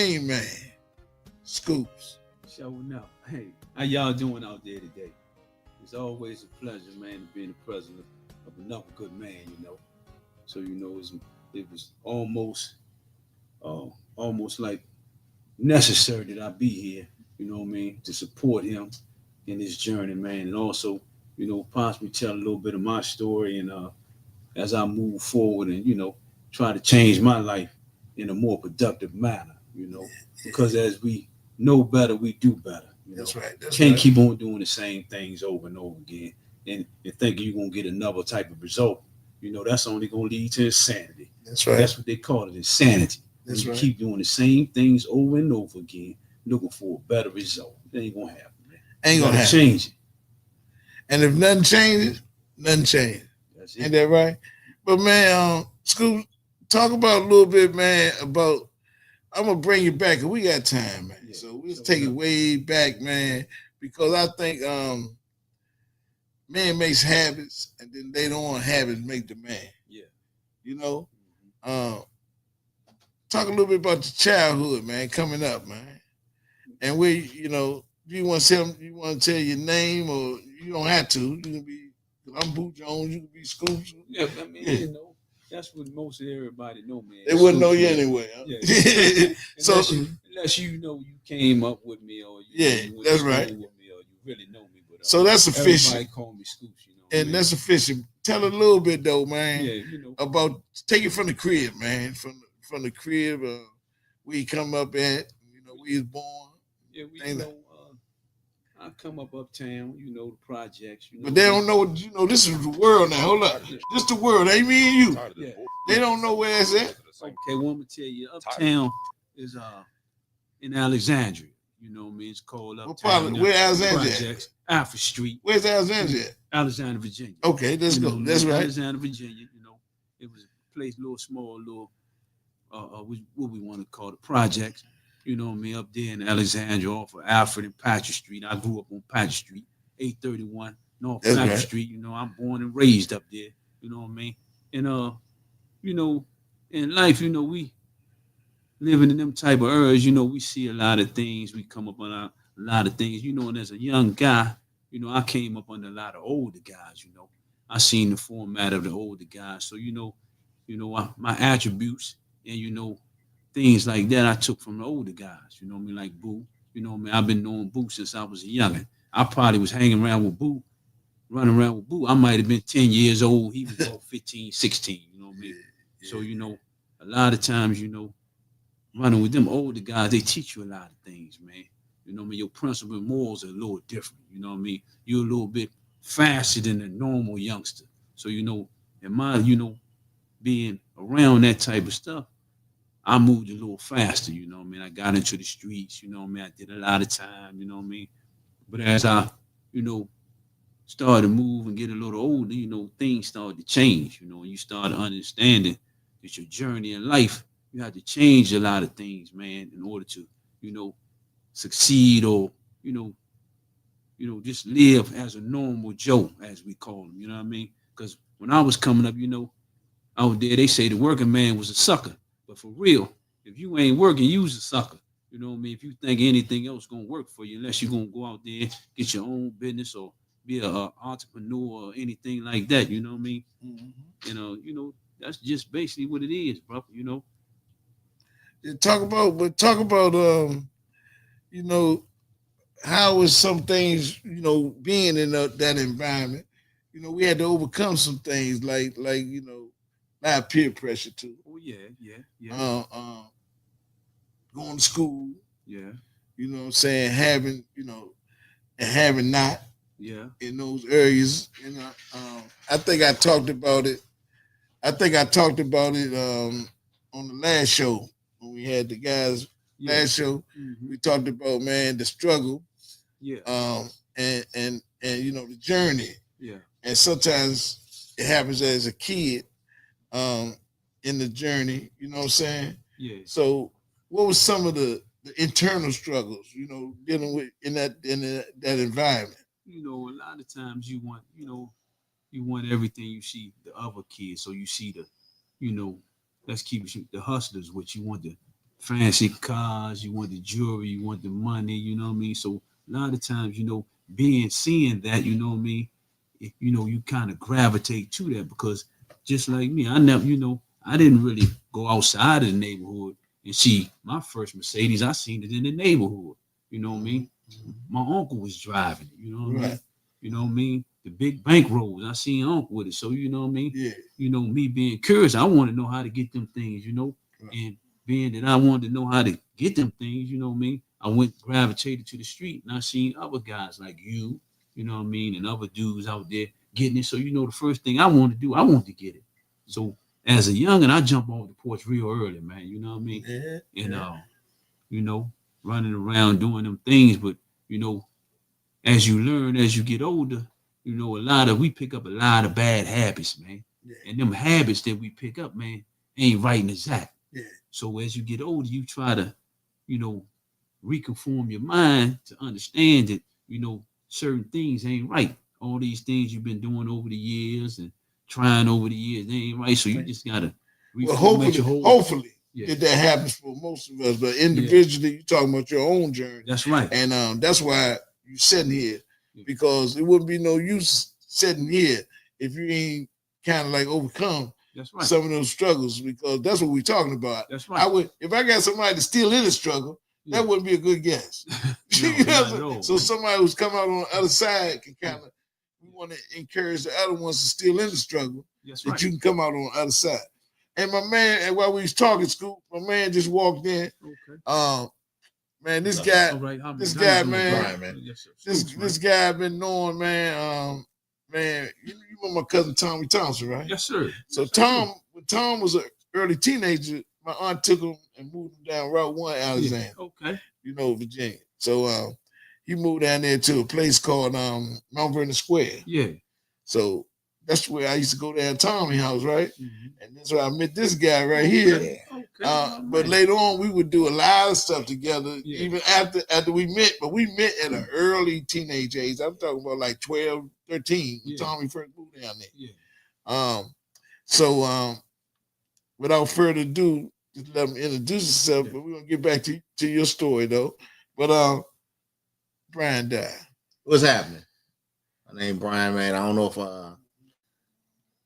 main man, Scoops. Showing up. Hey, how y'all doing out there today? It's always a pleasure, man, to be in the presence of another good man, you know. So it was uh, almost like necessary that I be here. You know what I mean, to support him in his journey, man, and also, possibly tell a little bit of my story and as I move forward and try to change my life in a more productive manner. Because as we know better, we do better. That's right. That's Can't right. keep on doing the same things over and over again and thinking you're gonna get another type of result. That's only gonna lead to insanity. That's right. That's what they call it, insanity. When That's you right. keep doing the same things over and over again, looking for a better result. It ain't gonna happen, man. Ain't You gonna gotta happen. change it. And if nothing changes, nothing changes. That's Ain't it. that right? But man, Scoop, talk about a little bit, man, about I'm gonna bring you back, 'cause we got time, man. Yeah. So we'll So take it enough. way back, man, because I think man makes habits, and then they don't want habits make the man. Yeah. You know, Mhm. talk a little bit about your childhood, man, coming up, man, and where do you want to tell you want to tell your name, or you don't have to. You can be I'm Boo Jones. You can be Scoops. Yeah, I mean, Yeah. that's what most of everybody know, man. They wouldn't know Scoops, you man. anyway. Huh? Yeah. So Unless you know you came up with me or yeah, you went to that's school right. with me or you really know me, but So that's official, everybody call me Scoops, and man. that's official. Tell a little bit though, man, Yeah, about take it from the crib, man, from the crib where you come up at, where you was born. yeah, Things like, I come up uptown, the projects, but they don't know what This is the world now. Hold up, Yeah. this the world. Ain't me and you. Yeah. They don't know where it's at. Okay, well, I'm gonna tell you, uptown is in Alexandria. You know what I mean? It's called What part? uptown. Where The Alexandria at? projects, Alfred Street, Where's Alexandria at? Alexandria, Virginia. Okay, let's go. That's right. Alexandria, Virginia. It was a place, little small, little what we want to call the projects. You know what I mean? Up there in Alexandria, off of Alfred and Patrick Street. I grew up on Patrick Street, 831 North That's Patrick right. Street. I'm born and raised up there. You know what I mean? And you know, in life, we living in them type of eras. We see a lot of things. We come up on a lot of things. And as a young guy, I came up under a lot of older guys. I seen the format of the older guys. So my attributes and things like that I took from the older guys. You know what I mean? Like Boo. You know what I mean? I've been knowing Boo since I was a youngin'. I probably was hanging around with Boo, running around with Boo. I might have been 10 years old. He was about 15, 16. You know what I mean? So, a lot of times, running with them older guys, they teach you a lot of things, man. You know what I mean? Your principles and morals are a little different. You know what I mean? You're a little bit faster than a normal youngster. So, in my, being around that type of stuff, I moved a little faster, you know what I mean? I got into the streets, you know what I mean? I did a lot of time, you know what I mean? But as I, you know, started to move and get a little older, things started to change, and you started understanding that your journey in life, you have to change a lot of things, man, in order to, you know, succeed or, you know, just live as a normal Joe, as we call him, you know what I mean? Because when I was coming up, out there, they say the working man was a sucker. But for real, if you ain't working, you's a sucker. You know what I mean? If you think anything else gonna work for you, unless you're gonna go out there, get your own business or be a entrepreneur or anything like that, you know what I mean? That's just basically what it is, bro. Talk about you know, how is some things, being in that environment. We had to overcome some things like a lot of peer pressure too. Oh yeah, yeah, yeah, Uh, going to school, yeah, what I'm saying, having, and having not yeah, in those areas. I think I talked about it. I think I talked about it on the last show when we had the guys yeah. last show. Hmm. We talked about, man, the struggle, Yeah, and the journey. yeah, And sometimes it happens as a kid um in the journey, you know what I'm saying? yeah. So what was some of the internal struggles, dealing with that environment? A lot of times you want everything you see the other kids. So you see the, you know, let's keep it the hustlers, which you want fancy cars, you want the jewelry, you want the money, you know what I mean? So a lot of times, seeing that, you know what I mean, you kind of gravitate to that because just like me, I didn't really go outside of the neighborhood and see my first Mercedes. I seen it in the neighborhood. You know what I mean? My uncle was driving it, you know what I mean? Right. You know what I mean? The big bank rolls, I seen uncle with it. So you know what I mean? Yeah. Me being curious, I want to know how to get them things, Right. and being that I wanted to know how to get them things, you know what I mean? I went gravitated to the street and I seen other guys like you know what I mean, and other dudes out there getting it. So the first thing I wanted to do, I wanted to get it. So as a youngin', I jump off the porch real early, man. You know what I mean? Yeah. And running around doing them things, but as you learn, as you get older, we pick up a lot of bad habits, man. Yeah. And them habits that we pick up, man, ain't right and exact. Yeah. So as you get older, you try to, reconform your mind to understand that, certain things ain't right. All these things you've been doing over the years and trying over the years, they ain't right. So you just gotta Well, reformat your whole. hopefully Yeah. that happens for most of us, but individually, you're talking about your own journey, That's right. and that's why you're sitting here, Yeah. because it wouldn't be no use sitting here if you ain't kind of like overcome That's right. some of those struggles, because that's what we're talking about. That's right. If I got somebody to still in the struggle, Yeah. that wouldn't be a good guess. No, You know not what I'm at saying? all, So man. somebody who's come out on the other side can kind of, we want to encourage the other ones to still in the struggle, That's that right. you can come out on the other side. And my man, and while we was talking, Scoop, my man just walked in. Okay. Man, this All guy, right. this How guy, you doing, man, Brian, man? Yes, sir. this Scoops, man. this guy I've been knowing, man. Man, you know my cousin Tommy Thompson, right? Yes, sir. So Yes, I do. when Tom was an early teenager, my aunt took him and moved him down Route 1, Alexander, Okay. Virginia. So he moved down there to a place called Mount Vernon Square. Yeah. So that's where I used to go down Tommy's house, right? Mhm. And that's where I met this guy right here. Okay. All But right. later on, we would do a lot of stuff together, Yeah. even after we met. But we met at an early teenage age. I'm talking about like 12, 13, when Yeah. Tommy first moved down there. Yeah. So without further ado, just let him introduce himself. Yeah. But we're gonna get back to your story though. But Brian died. What's happening? My name Brian, man. I don't know if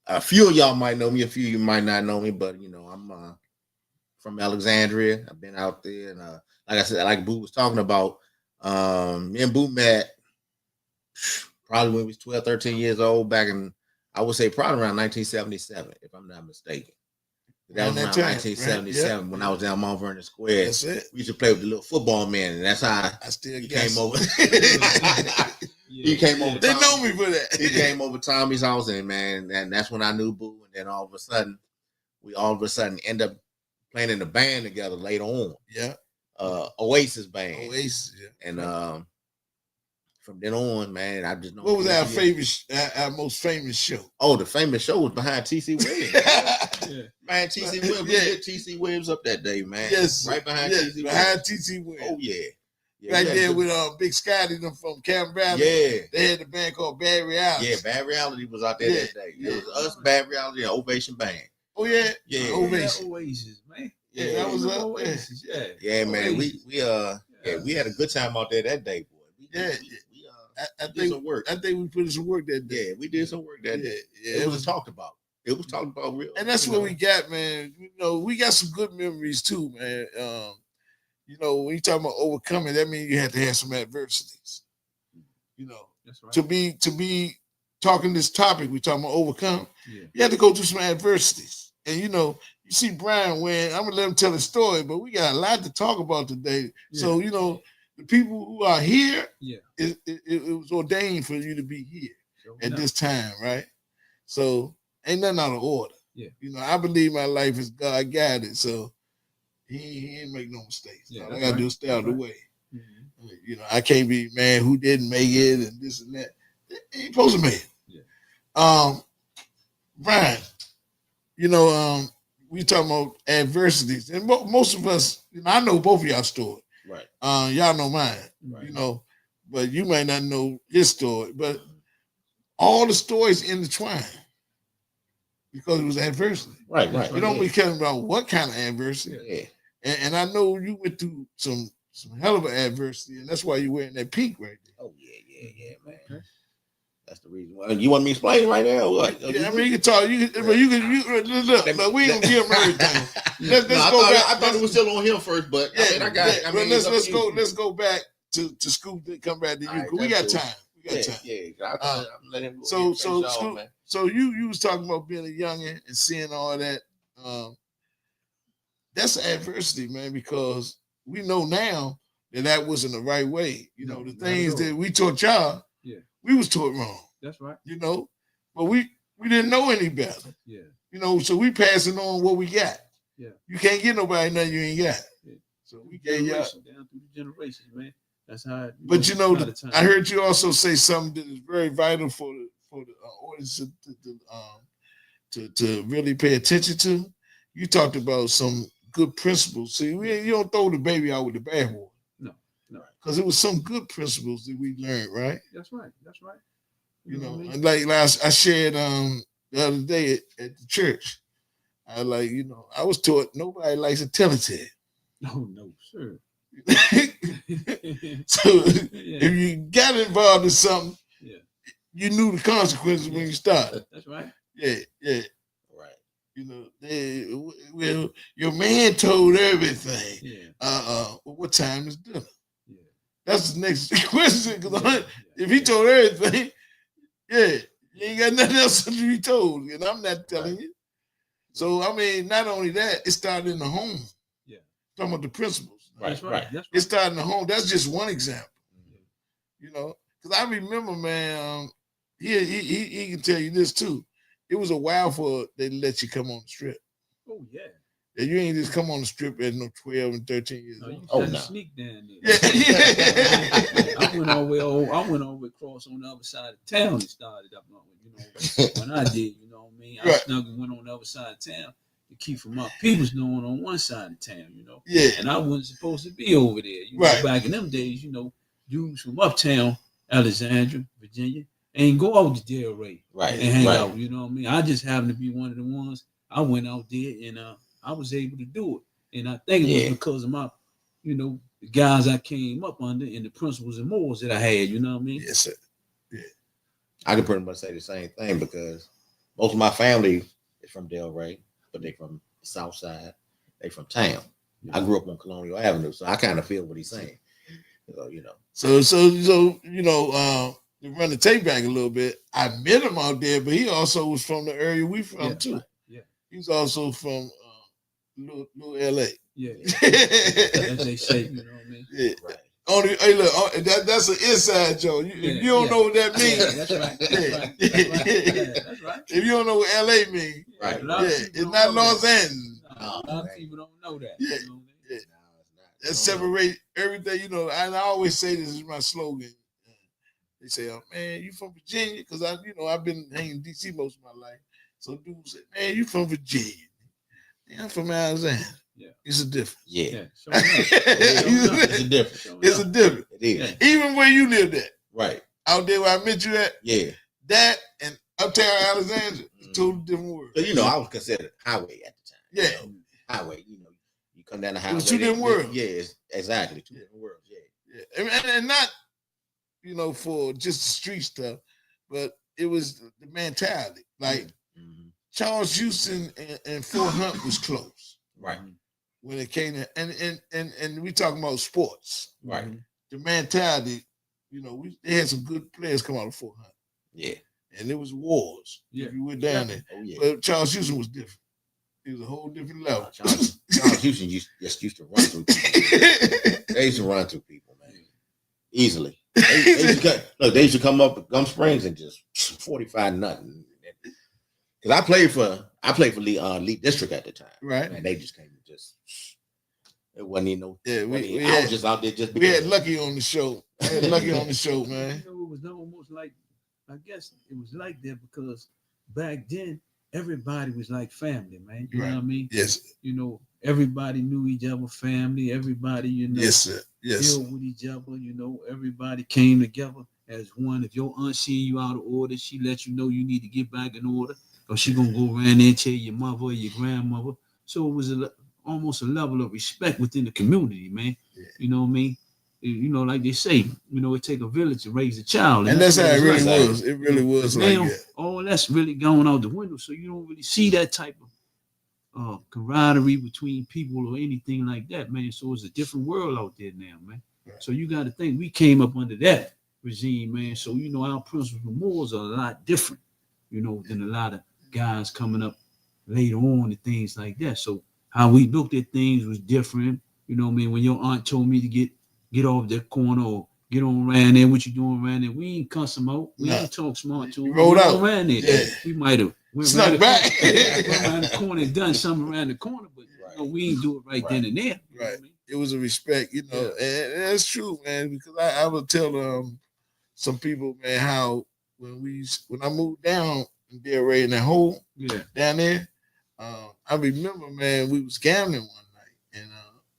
a few of y'all might know me, a few of you might not know me, but I'm from Alexandria. I've been out there, and like I said, like Boo was talking about, me and Boo met probably when we was 12, 13 years old, back in, I would say probably around 1977, if I'm not mistaken. That was Around around that time, 1977 right? when I was down Mount Vernon Square. That's it. We used to play with the little football man, and that's how I still he guess. came over. Yeah. He came over. They Tommy. know me for that. He came over Tommy's house, and that's when I knew Boo. And then all of a sudden end up playing in the band together later on. Yeah. Oasis band. Oasis. Yeah. And from then on, man, I just know. What was our most famous show? Oh, the famous show was behind TC Williams. Yeah. Man, TC Williams. Yeah. We hit TC Williams up that day, man. Yes. Right behind yes, TC Williams. behind TC Williams. Oh yeah. Right yeah, there with Big Scotty them from Cameron Valley. Yeah. They had the band called Bad Reality. Yeah, Bad Reality was out there Yeah. that day. It was us, Bad Reality, and Ovation Band. Oh yeah. Yeah. Ovation. Oasis, man. Yeah, that was up. Oasis. Yeah. Yeah, man. Oasis. We had a good time out there that day, boy. We I did think some work. I think we put in some work that day. Yeah, we did some work that day. Yeah, It was talked about. It was talked about real. and that's what we got, man. We got some good memories too, man. When you talking about overcoming, that means you have to have some adversities. That's right. To be talking this topic, we talking about overcome. Yeah. You have to go through some adversities, and you see Brian when I'm gonna let him tell his story, but we got a lot to talk about today. Yeah. So the people who are here, Yeah. it was ordained for you to be here Sure at enough. this time, right? So ain't nothing out of order. Yeah. I believe my life is God guided, so he ain't make no mistakes. Yeah, All I that's gotta right. do is stay out of the That's way. Mhm. I can't be man who didn't make it and this and that. He ain't supposed to make it. Yeah. Brian, we talking about adversities, and most of us, I know both of y'all story. Right. Y'all know mine. Right. But you might not know his story. But all the stories intertwine because it was adversity. Right. That's Right. You don't be caring about what kind of adversity. Yeah. And I know you went through some hell of an adversity, and that's why you're wearing that pink right there. Oh yeah, man. Okay. That's the reason why. You want me to explain right now? What? Yeah, I mean, you can talk. You can look. We ain't gonna give him everything. Let's No, go back. I thought it was still on him first, but Yeah, I mean, I got it. I mean, let's go back to Scoop. Then come back to you. All right, We got that's cool. time. We got time. Yeah. I'm letting him go. So Scoop. so you was talking about being a youngin and seeing all that. That's adversity, man, because we know now that wasn't the right way. You know, the things that we taught y'all, we was taught wrong. That's right. You know, but we didn't know any better. Yeah. You know, so we passing on what we got. Yeah. You can't get nobody nothing you ain't got. Yeah. So we gave y'all down through the generations, man. That's how. But you know, I heard you also say something that is very vital for the audience to really pay attention to. You talked about some good principles. See, you don't throw the baby out with the bathwater. No, because it was some good principles that we learned, right? That's right. You know, and like last I shared the other day at the church. I was taught nobody likes a telltale. Oh no, sir. So if you got involved in something, you knew the consequences when you started. That's right. Yeah. Right. You know, well, your man told everything. Yeah. Well, what time is dinner? Yeah. That's the next question. Because if he told everything, you ain't got nothing else to be told, and I'm not telling you. So I mean, not only that, it started in the home. Yeah. Talking about the principles. Right. It started in the home. That's just one example. You know, because I remember, man, he can tell you this too. It was a while for they let you come on the strip. Oh yeah. And you ain't just come on the strip at no 12 and 13 years old. You no. Sneak down there. Yeah. I went all the way across on the other side of town and started up. You know, when I did, you know what I mean? I snug and went on the other side of town to keep from my peoples knowing on one side of town, you know. Yeah. And I wasn't supposed to be over there. You know, back in them days, you know, dudes from uptown, Alexandria, Virginia, ain't go out to Delray and hang out. You know what I mean? I just happened to be one of the ones. I went out there and I was able to do it. And I think it was because of my, you know, the guys I came up under and the principles and morals that I had, you know what I mean? Yes, sir. Yeah. I can pretty much say the same thing because most of my family is from Delray, but they from the south side. They from town. I grew up on Colonial Avenue, so I kind of feel what he's saying. So, you know. So you know, to run the tape back a little bit, I met him out there, but he also was from the area we from too. Yeah. He's also from Little LA. Yeah. As they say, you know what I mean? Yeah. Right. Hey, look, that's an inside joke. If you don't know what that means, that's right. That's right. If you don't know what LA means, Right. It's not Los Angeles. A lot of people don't know that. Yeah. You know what I mean? That separate everything, you know. And I always say this is my slogan. They say, "Oh man, you from Virginia?" Because I've been hanging in DC most of my life. So dudes say, "Man, you from Virginia?" Yeah, I'm from Alexandria. Yeah, it's a difference. Yeah, It's a difference. It's a difference. It is. Yeah. Even where you lived at, right out there where I met you at, that and uptown Alexandria, totally different world. So, you know, I was considered highway at the time. Yeah, you know, highway. You know, you come down the highway. It was two different worlds. Yeah, exactly, two different worlds. Yeah, and not, you know, for just the street stuff, but it was the mentality. Like Charles Houston and Fort Hunt was close, right? When it came to and we talking about sports, right? The mentality, you know, they had some good players come out of Fort Hunt. Yeah, and it was wars. Yeah, if you went down there. Oh, yeah. But Charles Houston was different. He was a whole different level. Charles Houston used to run through people. They used to run through people, man, easily. They used to come up with Gum Springs and just 45 nothing. Because I played for Lee District at the time, right? And they just came and just it wasn't even no. Yeah, I was just out there just. We had Lucky on the show. I had Lucky on the show, man. You know, it was almost like, I guess it was like that because back then everybody was like family, man. You know what I mean? Yes. You know, everybody knew each other, family. Everybody, you know, yes, sir. Yes, deal with each other. You know, everybody came together as one. If your aunt seeing you out of order, she let you know you need to get back in order, or she gonna go around there and tell your mother or your grandmother. So it was almost a level of respect within the community, man. Yeah. You know what I mean? You know, like they say, you know, it take a village to raise a child, And that's how what it it's really like. was. It really was Now, like that. all that's really going out the window, so you don't really see that type of camaraderie between people or anything like that, man. So it's a different world out there now, man. Right. So you got to think we came up under that regime, man. So you know our principles and morals are a lot different, you know, than a lot of guys coming up later on and things like that. So how we looked at things was different. You know what I mean? When your aunt told me to get off that corner or get on around there, what you doing around there? We ain't cuss them out. We ain't talk smart to them. Rolled out. Around there. Yeah. We might have went Snuck back. around the corner and done something around the corner, but you know, we ain't do it right then and there. You know what I mean? It was a respect, you know, and that's true, man. Because I would tell some people, man, how when I moved down in Delray in that hole down there, I remember, man, we was gambling one night, and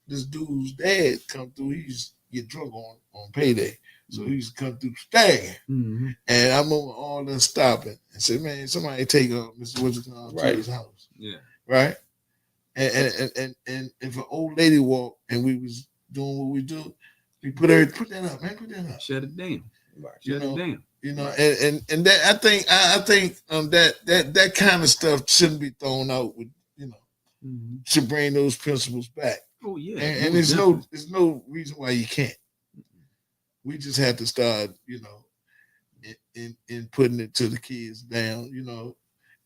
this dude's dad come through. He used to get drunk on payday, so he used to come through staggering. Mm-hmm. And I remember all them stopping and said, "Man, somebody take Mr. What's to his house." Yeah. Right. And if an old lady walked and we was doing what we do, we put that up, man, put that up. Shut it down. Right. Shut it down. You know, and that I think that kind of stuff shouldn't be thrown out with, you know, should bring those principles back. Oh yeah. And there's no reason why you can't. We just have to start, you know, in putting it to the kids down, you know,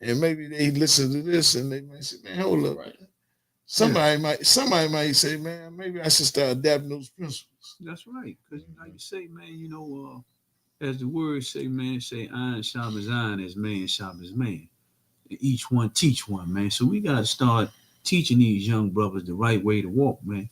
and maybe they listen to this and they might say, "Man, hold up." Right. Somebody might say, "Man, maybe I should start adapting those principles." That's right, because like you say, man, you know, as the words say, man, say iron sharpens iron, as man sharpens man. Each one teach one, man. So we gotta start teaching these young brothers the right way to walk, man.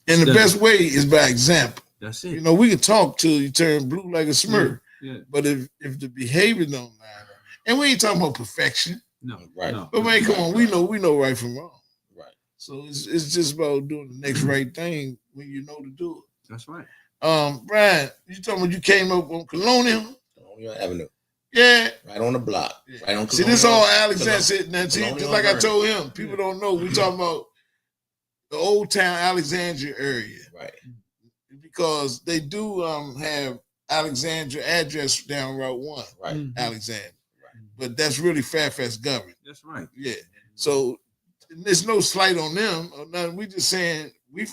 And the best way is by example. That's it. You know, we can talk till you turn blue like a smirk. Yeah. But if the behavior don't matter, and we ain't talking about perfection. No, right. No. But man, come on, we know right from wrong. Right. So it's just about doing the next right thing when you know to do it. That's right. Brian, you talking about you came up on Colonial? Colonial Avenue. Yeah. Right on the block. Yeah. Right on Colonial. See, this all Alexander said. Now, see, Colonial just like I Vernon. told him, people don't know. We talking about the Old Town Alexandria area. Right. Because they do have Alexandria address down Route 1. Right. Alexandria. Right. But that's really Fairfax government. That's right. Yeah. So there's no slight on them or nothing. We just saying we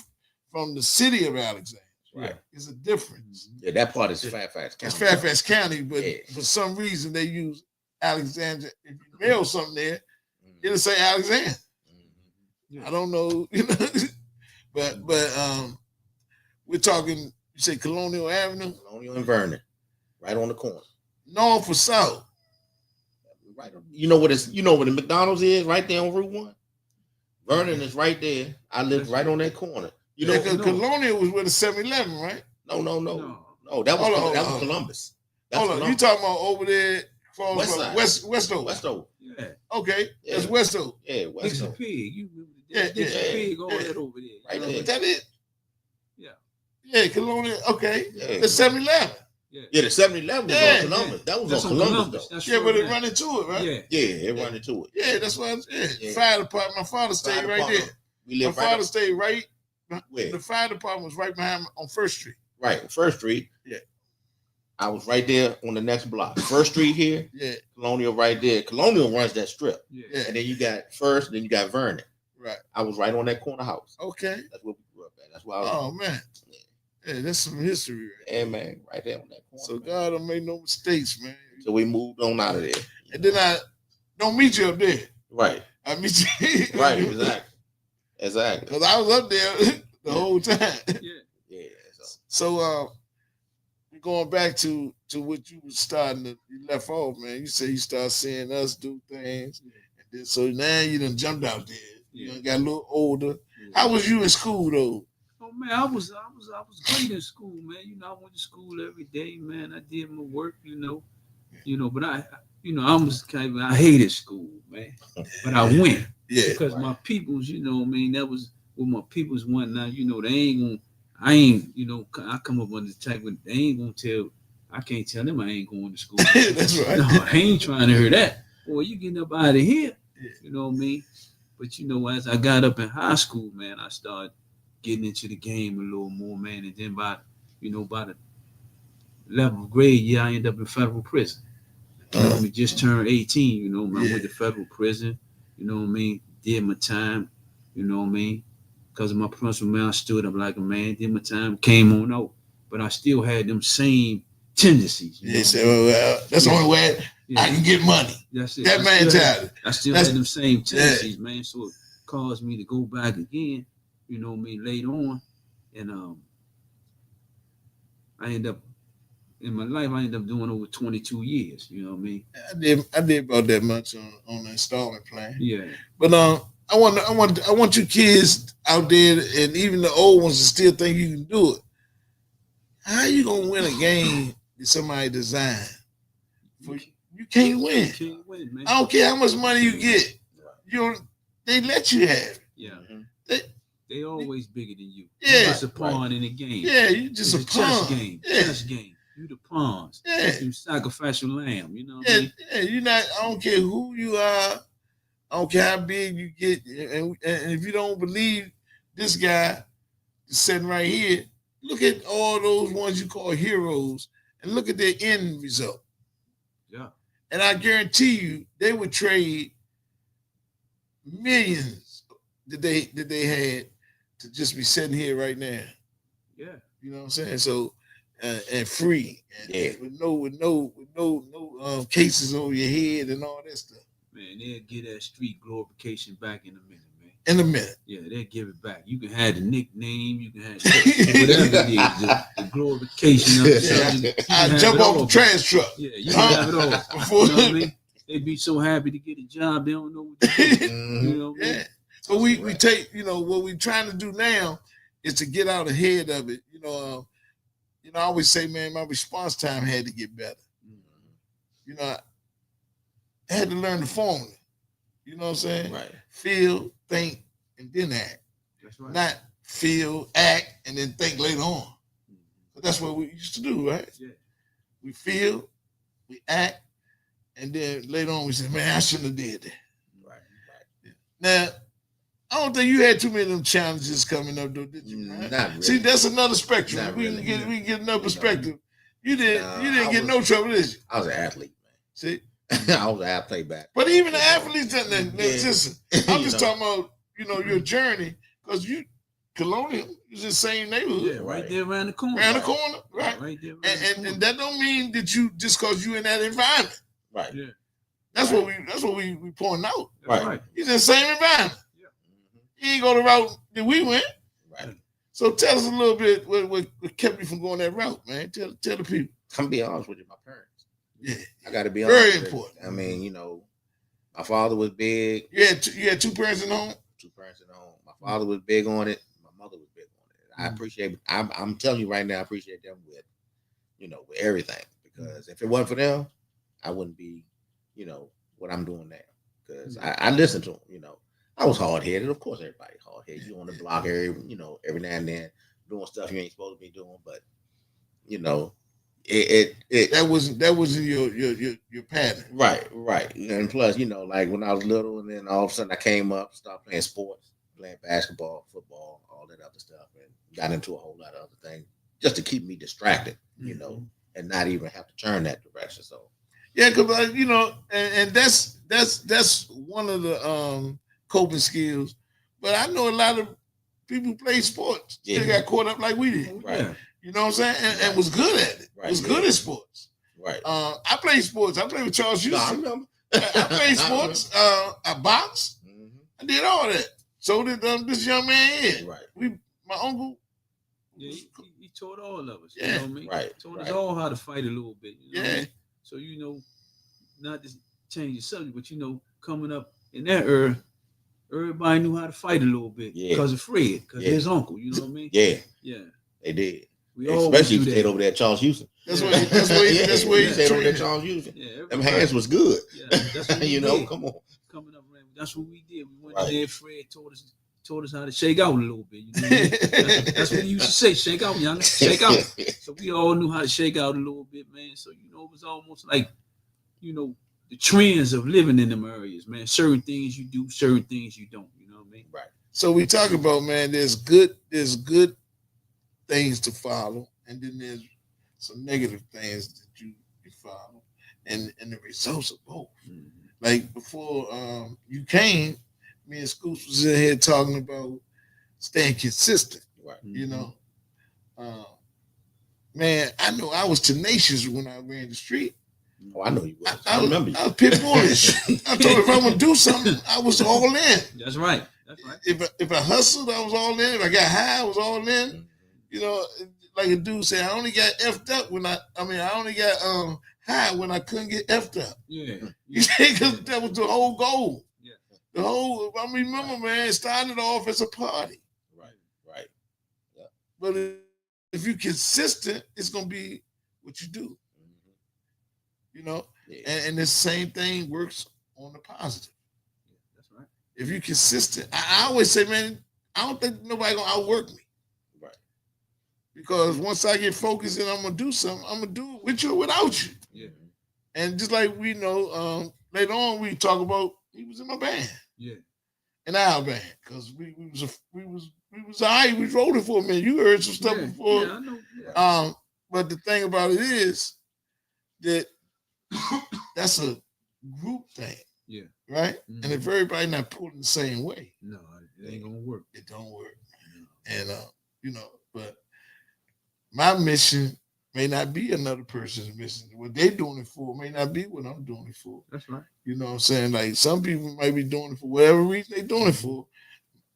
from the city of Alexandria. Right. It's a difference. Yeah, that part is Fairfax County. It's Fairfax County, but Yeah. for some reason they use Alexandria. If you mail something there, it'll say Alexandria. I don't know, you know, but we're talking. You say Colonial Avenue, Colonial and Vernon, right on the corner. north or south? Right. You know what the McDonald's is right there on Route 1. Vernon is right there. I live right on that corner. You know, Colonial was where the 7-Eleven, right? No. That was Columbus. Hold on, you talking about over there? Westover. Westover. Yeah. Okay, Yeah. that's Westover. Yeah, Dixie Westover. Pig. You remember Yeah, Dixie yeah, Pig, all yeah. that over there. Right You know? there. Is that it? Yeah. Yeah, Colonial. Okay, Yeah. the 7-Eleven. Yeah, the 7-Eleven was Yeah. on Columbus. That was That's on on Columbus, though. That's Yeah, true, but it man. run into it, right? Yeah. Yeah, it run into it. Yeah, that's why. Yeah. Fire department. My father stayed Fire right department. there. We My live right father up, stayed right. where? The fire department was right behind on First Street. Right, on First Street. Yeah. I was right there on the next block. First Street here, Yeah, Colonial right there. Colonial runs that strip. Yeah. yeah, And then you got First, then you got Vernon. right. I was right on that corner house. Okay. That's where we grew up at. That's why I was. Oh man, yeah, that's some history. Right? Yeah, man, right there on that corner. So man. God don't make no mistakes, man. So we moved on out of there. And then I don't meet you up there. Right, I meet you right, exactly. Because I was up there the whole time. Yeah. Yeah. So going back to what you was you left off, man. You say you start seeing us do things. And then, so now you done jumped out there. You done got a little older. How was you in school though? Oh man, I was great in school, man. You know, I went to school every day, man. I did my work, you know, but I was I hated school, man. But I went because my peoples, you know, what I mean, that was what my peoples want. Now, you know, I come up on the type of, they ain't gonna tell, I can't tell them I ain't going to school. That's right. No, I ain't trying to hear that. Boy, you getting up out of here. You know what I mean? But you know, as I got up in high school, man, I started getting into the game a little more, man. And then by the 11th grade year, I ended up in federal prison. We just turned 18, you know, I went to federal prison, you know what I mean? Did my time, you know what I mean? Because of my principal, man, I stood up like a man, did my time, came on out. But I still had them same tendencies. You know? Well, that's the only way I can get money. That's it. That mentality. I still had them same tendencies, man. So it caused me to go back again, you know what I mean, later on. And I ended up, in my life, I ended up doing over 22 years. You know what I mean? I did about that much on the installment plan. Yeah. But I want you kids out there, and even the old ones, to still think you can do it. How you gonna win a game that somebody designed? You can't win. You can't win, man. I don't care how much money you get. They let you have it. Yeah. They always bigger than you. Yeah. You're just a pawn in the game. Yeah, you just it's a pawn. Chess game. Yeah. Chess game. You the pawns. Yeah. You sacrificial lamb. You know what Yeah, I mean? yeah, you're not. I don't care who you are. I don't care how big you get. And if you don't believe this guy is sitting right here, look at all those ones you call heroes and look at their end result. Yeah. And I guarantee you, they would trade millions that they had to just be sitting here right now. Yeah. You know what I'm saying? So and free, and with no cases over your head and all that stuff. Man, they'll get that street glorification back in a minute, man. In a minute. Yeah, they'll give it back. You can have the nickname, you can have whatever it is, the glorification of it. I jump off the trash truck. Yeah, you can have it all. You know what I mean? They be so happy to get a job, they don't know what to do. You know what I mean? Yeah. So we take, what we're trying to do now is to get out ahead of it. I always say, man, my response time had to get better. I had to learn the formula. You know what I'm saying? Right. Feel, think, and then act. That's right. Not feel, act, and then think later on. But that's what we used to do, right? Yeah. We feel, we act, and then later on we say, man, I shouldn't have did that. Right. Now, I don't think you had too many of them challenges coming up, though, did you? Not really. See, that's another spectrum. Not We really. can get another perspective. You didn't I get no trouble, did you? I was an athlete, man. See? I was an athlete back. But even the athletes, listen, I'm just You know. talking about, your journey, because Colonial is in the same neighborhood. Yeah, right there around the corner. Around the corner, right? Right there. Around the corner. And that don't mean that you just because you in that environment. Right. Yeah. That's what we pointing out. That's right. He's in the same environment. Yeah. He ain't go the route that we went. Right. So tell us a little bit what kept you from going that route, man. Tell the people. I'm be honest with you, my parents. Yeah. I got to be honest. Very with you. important. I mean, my father was big. You had two parents in the home? Two parents at home. My father was big on it. My mother was big on it. I appreciate. I'm telling you right now, I appreciate them with with everything, because if it wasn't for them, I wouldn't be, what I'm doing now. Because I listened to them. I was hard headed. Of course, everybody's hard headed. You on the block every now and then doing stuff you ain't supposed to be doing, but that wasn't your pattern. Right. And plus, like when I was little, and then all of a sudden I came up, started playing sports, playing basketball, football, all that other stuff, and got into a whole lot of other things just to keep me distracted, and not even have to turn that direction. So yeah, because and that's one of the coping skills. But I know a lot of people who play sports still got caught up like we did. Right. Yeah. You know what I'm saying? And was good at it. Right. Was good at sports. Right. I played sports. I played with Charles No, I Houston. remember. I played sports. I boxed. I did all that. So did this young man here. Right. My uncle. Yeah, he taught all of us. Yeah. You know what I mean? Right. Taught us all how to fight a little bit. You know what I Yeah. mean? So not to change the subject, but coming up in that era, everybody knew how to fight a little bit because of Fred, because his uncle. You know what I mean? Yeah. Yeah. They did. We always Especially do if you that. stayed over there at Charles Houston. That's where he stayed over there trained. at Charles Houston. Yeah, Them hands was good. Yeah, that's what we did. Come on. Coming up, man, that's what we did. We went Right. in there. Fred taught us how to shake out a little bit. You know what I mean? that's what he used to say. Shake out, young. Shake out. So we all knew how to shake out a little bit, man. So it was almost like, the the trends of living in them areas, man. Certain things you do, certain things you don't. You know what I mean? Right. So we talk about, man, there's good things to follow, and then there's some negative things that you follow, and the results of both. Mhm. Like before you came, me and Scoops was in here talking about staying consistent. Right. You know, man, I know I was tenacious when I ran the street. Oh, I know you was. I remember you. I was pit bullish. I told if I'm gonna do something, I was all in. That's right. That's right. If I hustled, I was all in. If I got high, I was all in. Mhm. You know, like a dude said, I only got effed up when I only got high when I couldn't get effed up. Yeah. You see, because that was the whole goal. Yeah. The whole, I mean, remember, man, it started off as a party. Right. Right. But if you're consistent, it's gonna be what you do. Mhm. You know, Yeah. and the same thing works on the positive. That's right. If you're consistent, I always say, man, I don't think nobody gonna outwork me. Right. Because once I get focused and I'm gonna do something, I'm gonna do it with you or without you. Yeah. And just like we know, later on we talk about he was in my band, Yeah. in our band, because we was all right. We was rolling for a minute. You heard some stuff Yeah. before. Yeah, I know. Yeah. But the thing about it is that that's a group thing. Yeah. Right? Mhm. And if everybody not pulling the same way, No, it ain't gonna work. it don't work. No. And you know, but my mission may not be another person's mission. What they doing it for may not be what I'm doing it for. That's right. You know what I'm saying? Like some people might be doing it for whatever reason they doing it for.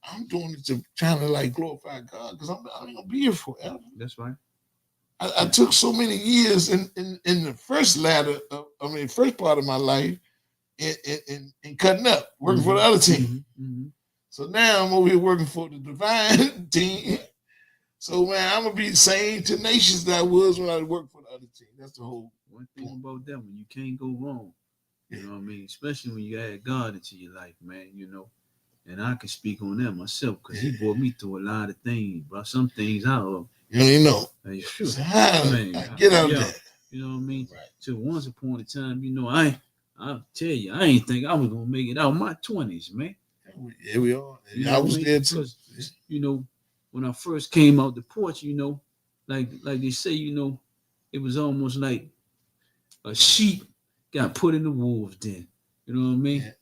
I'm doing it to trying to like glorify God because I ain't gonna be here forever. That's right. I took so many years in the first first part of my life in cutting up, working for the other team. Mm-hmm. So now I'm over here working for the divine team. So man, I'm gonna be the same tenacious that I was when I worked for the other team. That's the whole. One thing about that one, you can't go wrong. You know what I mean? Especially when you add God into your life, man. You know, and I can speak on that myself because He brought me through a lot of things, brought some things out of. You don't even know. Like, So how man, I get out yeah. there? You know what I mean? Right. So once upon a time, you know, I'll tell you, I ain't think I was gonna make it out my 20s, man. Yeah, we are. You know I what was I mean? there too. Because, you know, when I first came out the porch, you know, like they say, you know, it was almost like a sheep got put in the wolves den. You know what I mean? Yeah.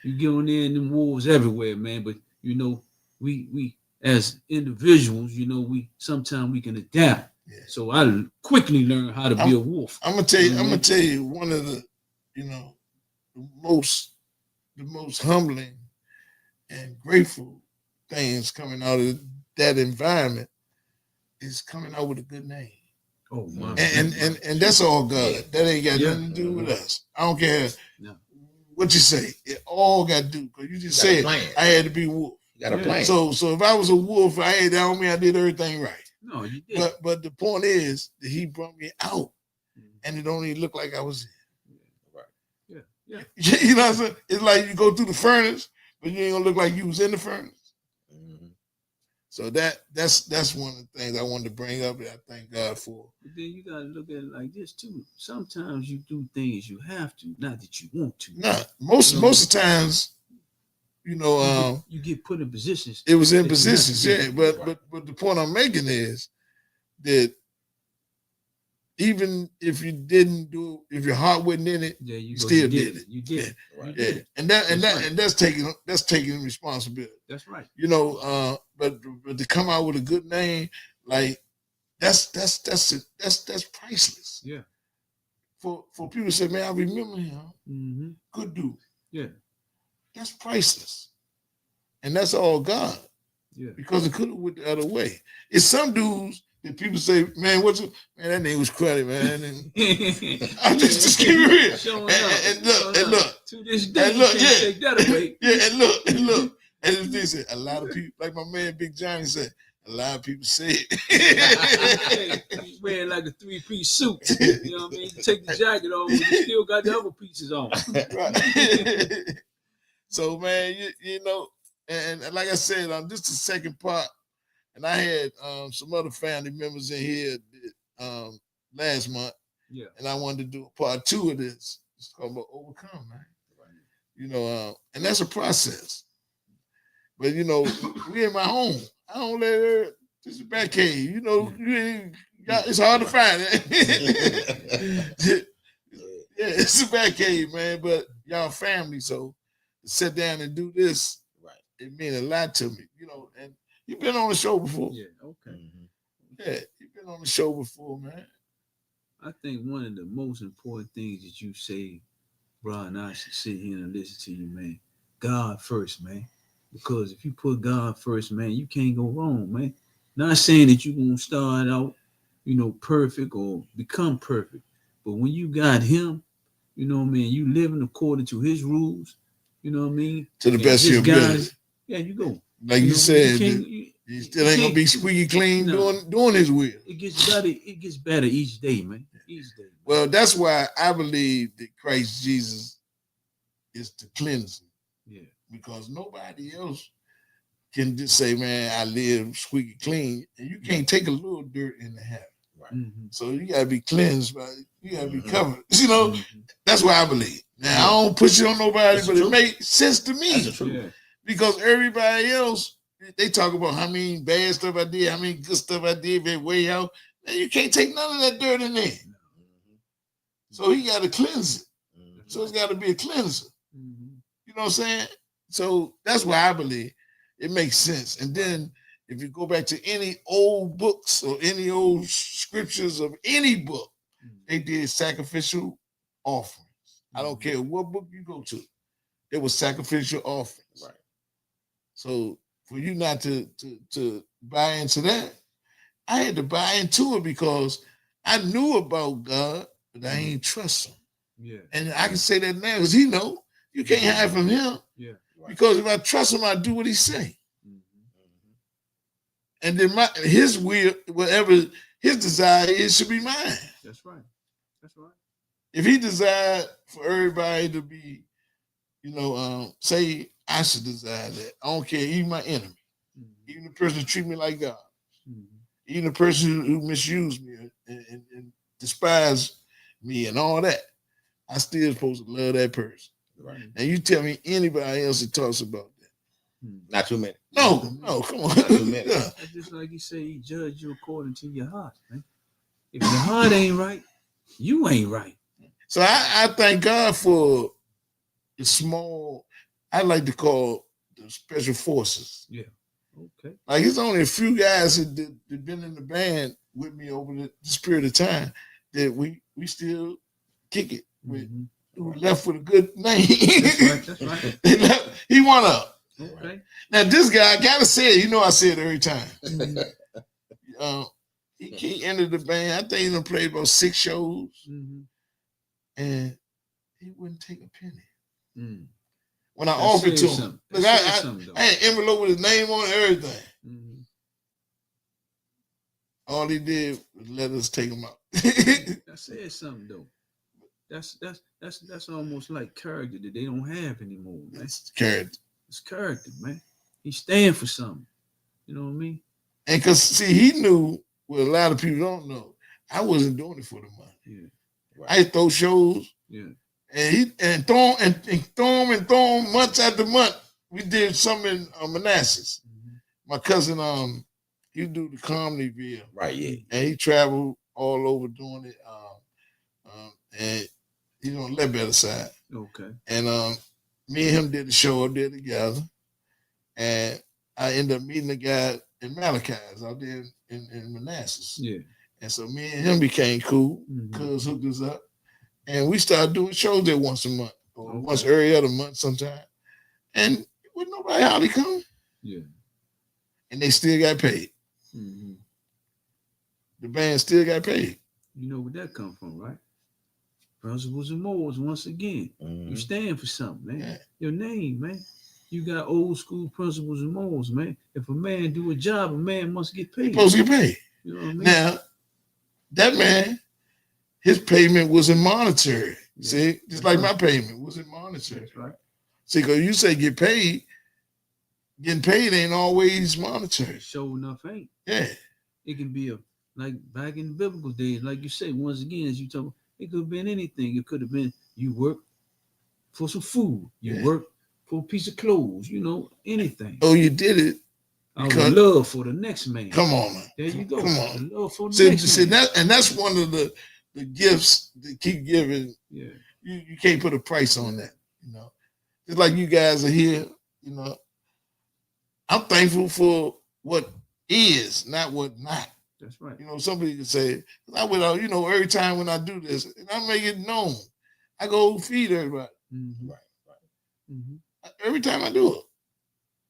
You get on there and them wolves everywhere, man. But you know, we as individuals, you know, sometimes we can adapt. Yeah. So I quickly learned how to be a wolf. I'm gonna tell you. I'm gonna tell you one of the, you know, the most humbling and grateful things coming out of that environment is coming out with a good name. Oh my! And that's all God. That ain't got Yeah. nothing to do with us. I don't care No. what you say. It all got to do because you just You got a said plan. I had to be a wolf. You got a Yeah. plan. So if I was a wolf, that don't mean I did everything right. No, you did. But the point is that He brought me out, Mhm. and it don't even look like I was in. Yeah. You know what I'm saying? It's like you go through the furnace, but you ain't gonna look like you was in the furnace. Mhm. So that's one of the things I wanted to bring up that I thank God for. But then you gotta look at it like this too. Sometimes you do things you have to, not that you want to. Nah, most Mhm. of the times, you know, You get put in positions. it was in that you positions, have to yeah. do. But the point I'm making is that even if you didn't do, if your heart wasn't in it, Yeah, you still you did it. You did it. Right. You yeah. did it. And That's that's taking responsibility. That's right. You know, but to come out with a good name, like that's priceless. Yeah. For people to say, man, I remember him, Mm-hmm. good dude. Yeah. That's priceless. And that's all God. Yeah. Because it could have went the other way. It's some dudes that people say, man, that name was cruddy, man. And I'm just keep it real. Showing And up. look, To this day, and look, you can't yeah. take that away. yeah, and look. And they said, a lot of people, like my man Big Johnny said, a lot of people say it. You wearing like a 3-piece suit. You know what I mean? You take the jacket off, but you still got the other pieces on. Right. So man, you know, and like I said, this is the second part, and I had some other family members in here last month, Yeah. and I wanted to do a part 2 of this. It's called about overcome, man. You know, and that's a process. But you know, we in my home. I don't let her. This is a back cave. You know, it's hard to find it. Yeah, it's a back cave, man. But y'all family, so to sit down and do this, Right. it meant a lot to me. You know, and you've been on the show before. Yeah, okay. Yeah, you've been on the show before, man. I think one of the most important things that you say, Brian, I should sit here and listen to you, man. God first, man. Because if you put God first, man, you can't go wrong, man. Not saying that you're gonna start out, you know, perfect or become perfect. But when you got him, you know what I mean, you living according to his rules, you know what I mean? To the And best of your just ability. Yeah, you go. Like you know, said, can't- you still ain't gonna be squeaky clean No. doing his will. It gets better. It gets better each day, man. Each day. Man. Well, that's why I believe that Christ Jesus is the cleanser, Yeah. because nobody else can just say, "Man, I live squeaky clean," and you can't take a little dirt in the habit. Mhm. So you gotta be cleansed, right? You gotta be Mhm. covered. You know, Mhm. that's what I believe. Now I don't push it on nobody, That's but true. it makes sense to me. That's the truth. Yeah. Because everybody else, they talk about how many bad stuff I did, how many good stuff I did, that way out. Man, you can't take none of that dirt in there. So he got to cleanse it. So it's got to be a cleanser. Mhm. You know what I'm saying? So that's why I believe it makes sense. And then if you go back to any old books or any old scriptures of any book, they did sacrificial offerings. I don't care what book you go to, it was sacrificial offerings. Right. So for you not to buy into that, I had to buy into it because I knew about God, but I ain't trust him. Yeah. And I can say that now because he know you can't hide from him. Yeah. Because if I trust him, I do what he say. Mhm. And then his will, whatever his desire is, should be mine. That's right. That's right. If he desired for everybody to be, you know, say I should desire that. I don't care, even my enemy, Mhm. even the person who treat me like God, Mhm. even the person who misused me and despise me and all that, I still supposed to love that person. Right. And you tell me anybody else that talks about that. Mhm. Not too many. No, come on. Not too many. Yeah. That's just like you say, he judge you according to your heart, man. If your heart ain't right, you ain't right. So I thank God for the small, I like to call the special forces. Okay. Like it's only a few guys that been in the band with me over this period of time that we still kick it with. Mhm. Who left with a good name. That's right. That's right. They left, he won up. Okay. Now this guy, I gotta say it, you know I say it every time. Mhm. He entered the band. I think he done played about 6 shows, Mhm. and he wouldn't take a penny. Mhm. When I That offered to says him, something. look, That says I something, though. had an envelope with his name on it, everything. Mhm. All he did was let us take him out. That says something though. That's almost like character that they don't have anymore, man. It's character. It's character, man. He stand for something. You know what I mean? And because, see, he knew what a lot of people don't know. I wasn't doing it for the money. Yeah. I throw shows, Yeah. and throw him month after month. We did something in Manassas. Mhm. My cousin, he do the comedy video, Right, yeah. and he traveled all over doing it. And he's on the better side. Okay. And me and him did the show up there together. And I ended up meeting the guy in Malachi's out there in Manassas. Yeah. And so me and him became cool. Mhm. Cuz hooked us up. And we started doing shows there once a month, or Okay. once every other month sometime. And with nobody hardly come. Yeah. And they still got paid. Mhm. The band still got paid. You know where that come from, right? Principles and morals. Once again, you stand for something, man. Yeah. Your name, man. You got old school principles and morals, man. If a man do a job, a man must get He paid. supposed to get paid. You know what I mean? Now, that man, his payment wasn't monetary. Yeah. See, just That's like right. my payment wasn't monetary. That's right. See, because you say get paid, getting paid ain't always monetary. Sure enough, ain't. Yeah. It can be like back in the biblical days, like you say, once again, as you talk, It could have been anything. It could have been you work for some food. You Yeah. work for a piece of clothes. Anything. Oh, you did it. Out of because- love for the next man. Come on, man. There you go. Come on. The love for the See, next man. that's one of the gifts that keep giving. Yeah. You can't put a price on that. Just like you guys are here. I'm thankful for what is, not what not. That's right. Somebody could say, I would, every time when I do this, and I make it known, I go feed everybody. Mhm. Right. Mhm. Every time I do it,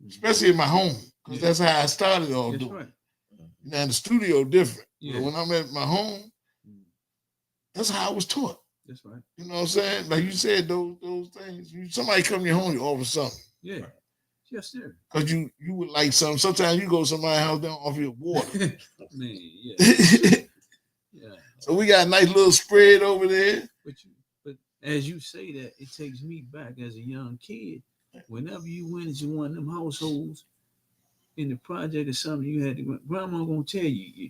especially in my home, because Yeah. that's how I started all That's doing. right. Now in the studio, different. Yeah. But when I'm at my home, Mm. that's how I was taught. That's right. You know what I'm saying? Like you said, those things. Somebody come to your home, you offer something. Yeah. Right. Yes, sir. Because you would like something. Sometimes you go to somebody's house, they don't offer you water. Man, yeah. Yeah. So we got a nice little spread over there. But as you say that, it takes me back as a young kid. Whenever you went into one of them households in the project or something, you had to, grandma gonna tell you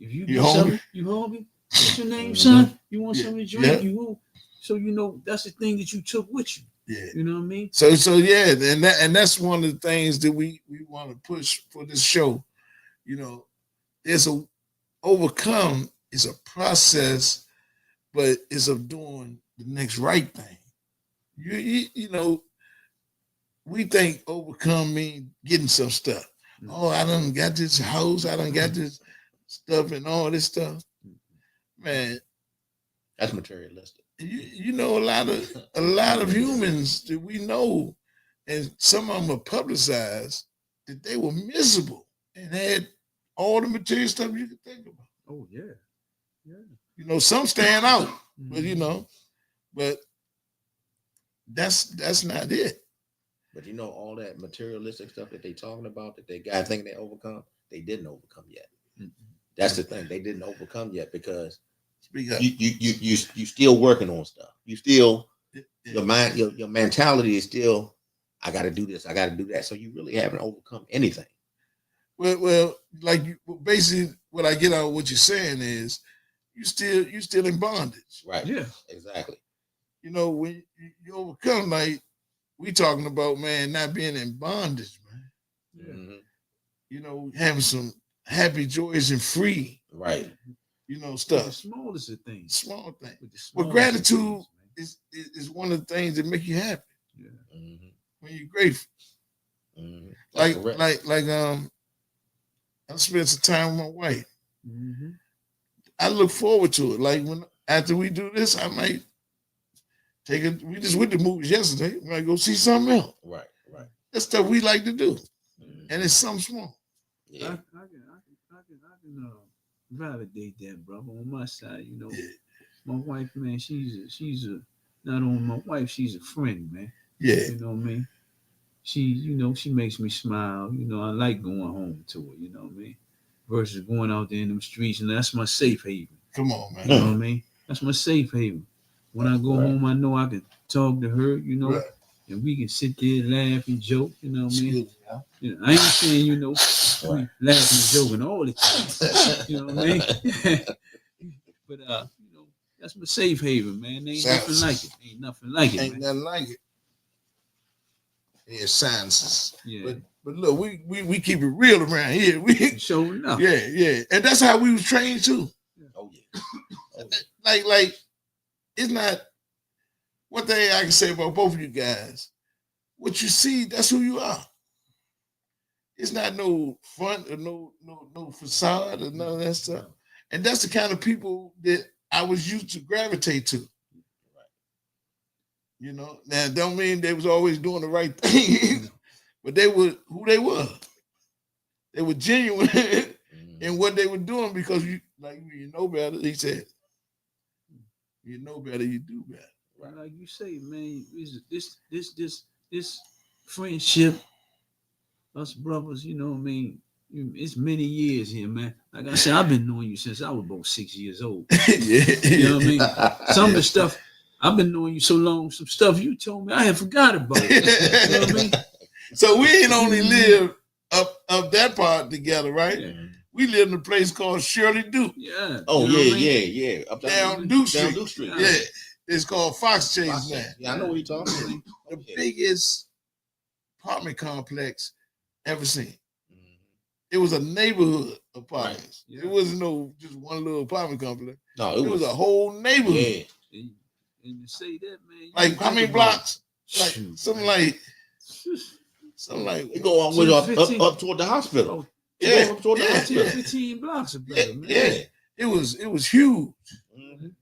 if you You get hungry? something, you hungry? What's your name, Mhm. son? You want Yeah. something to drink? Yeah. You want? So that's the thing that you took with you. Yeah. You know what I mean? So yeah, and that's one of the things that we want to push for this show. There's overcome is a process, but it's of doing the next right thing. We think overcome means getting some stuff. Mhm. Oh, I done got this house, I done got this stuff and all this stuff. Man, That's materialistic. a lot of humans that we know, and some of them are publicized, that they were miserable and had all the material stuff you could think about. Oh yeah. Yeah. Some stand out, Mhm. but that's not it. But all that materialistic stuff that they talking about that they got thinking they overcome, they didn't overcome yet. Mhm. That's the thing. They didn't overcome yet because Speak up. you still working on stuff. You still Yeah. your mind, your mentality is still, I gotta do this, I gotta do that. So you really haven't overcome anything. Well, basically, what I get out of what you're saying is, you still in bondage. Right. Yeah. Exactly. When you overcome, like we talking about, man, not being in bondage, man. Yeah. Mhm. Having some happy, joyous, and free, Right. The stuff. smallest of things. Small thing With the Well, smallest of gratitude things, is one of the things that make you happy man. Mhm. when you're grateful. Mhm. Like That's correct. I spent some time with my wife. Yeah. Mhm. I look forward to it. Like after we do this, I might we just went to movies yesterday. We might go see something else. Right. Right. That's stuff we like to do. Mhm. And it's something small. Yeah. I can validate that, brother. On my side, Yeah. my wife, man, she's a not only my wife, she's a friend, man. Yeah. You know what I mean? She makes me smile. I like going home to her. You know what I mean? Versus going out there in them streets, and that's my safe haven. Come on, man. You know what I mean? That's my safe haven. When I go Right. home, I know I can talk to her. Right. And we can sit there, laugh and joke. You know what I mean? Excuse me, huh? I ain't saying we Right. laughing and joking all the time. You know what I mean? But that's my safe haven, man. Ain't nothing like it. Ain't nothing like it, Ain't man. nothing like it. Yeah, sciences. Yeah. But look, we keep it real around here. Sure enough. Yeah. And that's how we was trained too. Oh yeah. Like it's not one thing I can say about both of you guys. What you see, that's who you are. It's not no front or no facade or none of that stuff. And that's the kind of people that I was used to gravitate to. Now it don't mean they was always doing the right thing, but they were who they were. They were genuine in what they were doing because you know better. He said, you know better, you do better. Right. Like you say, man, this friendship, us brothers, you know what I mean? It's many years here, man. Like I said, I've been knowing you since I was about 6 years old. Yeah. You know what I mean? Some of the stuff, I've been knowing you so long, some stuff you told me, I had forgot about it. You know what I mean? So we ain't only live up that part together, right? Yeah. We lived in a place called Shirley Duke. Yeah. Oh you know yeah, what I mean? yeah. Up Down Duke down Street. Duke Street. Yeah. It's called Fox Chase Fox now. Chase. Yeah, I know what you're talking about. The biggest apartment complex ever seen. It was a neighborhood apartments. Right. Yeah. It wasn't no just one little apartment complex. No, It was a whole neighborhood. Yeah. And to say that, man. you Like how think many about blocks? it. Like Shoot, something man. like We go on with 15. up toward the hospital. yeah, Up toward the yeah, hospital. yeah. 15 blocks of Yeah, better, man. yeah. It was huge. Mhm.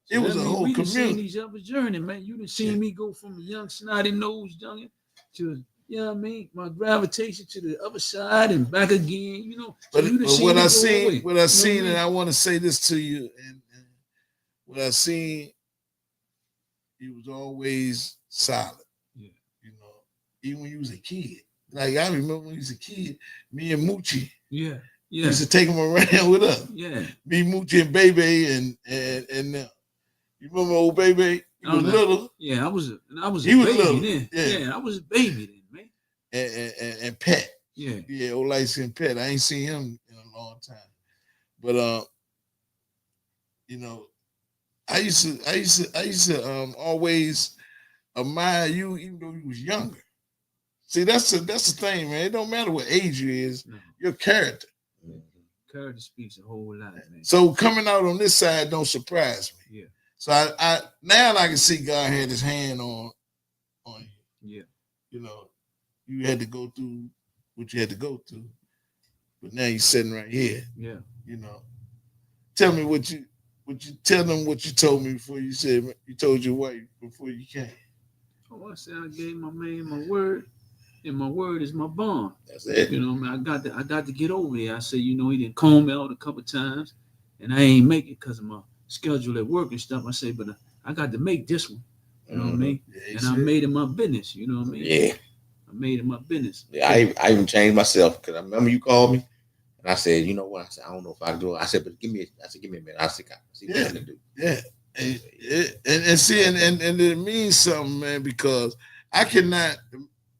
It was a whole we done seen community. each other's journey, man. You done seen Yeah. me go from a young snotty nosed youngin to, you know what I mean, my gravitation to the other side and back again, you know. So But, you done but seen what me I go seen, away. what I You seen, know what and I I mean? want to say this to you, and what I seen, you was always solid. Yeah. You know, even when you was a kid. Like I remember when you was a kid, me and Moochie Yeah, we yeah, used to take him around with us. yeah. Me, Moochie, and Baby, and you remember old Baby? He was Oh, no. little, Yeah, I was a He was baby little. then. Yeah. Yeah, I was a baby then, man. and Pet. Yeah. Yeah, old light skin Pet. I ain't seen him in a long time. But you know, I used to always admire you even though you was younger. See, that's the thing, man. It don't matter what age you is, No. your character. Character speaks a whole lot, man. So coming out on this side don't surprise me. Yeah. So I now I can see God had his hand on you. Yeah. You know, you had to go through what you had to go through. But now you're sitting right here. Yeah. You know. Tell me what you tell them what you told me before you said you told your wife before you came. Oh, I said I gave my man my word, and my word is my bond. That's it. You know, man, I got to get over there. I said, you know, he didn't comb me out a couple times, and I ain't make it because of my schedule at work and stuff. I say, but I got to make this one. You know what I mean? Yeah, And I made it my business. You know what I mean? Yeah. I made it my business. Yeah, I even changed myself because I remember you called me and I said, you know what? I said, I don't know if I can do it. I said, but give me a minute. I said, see what I can do. Yeah. And see, and it means something, man, because I cannot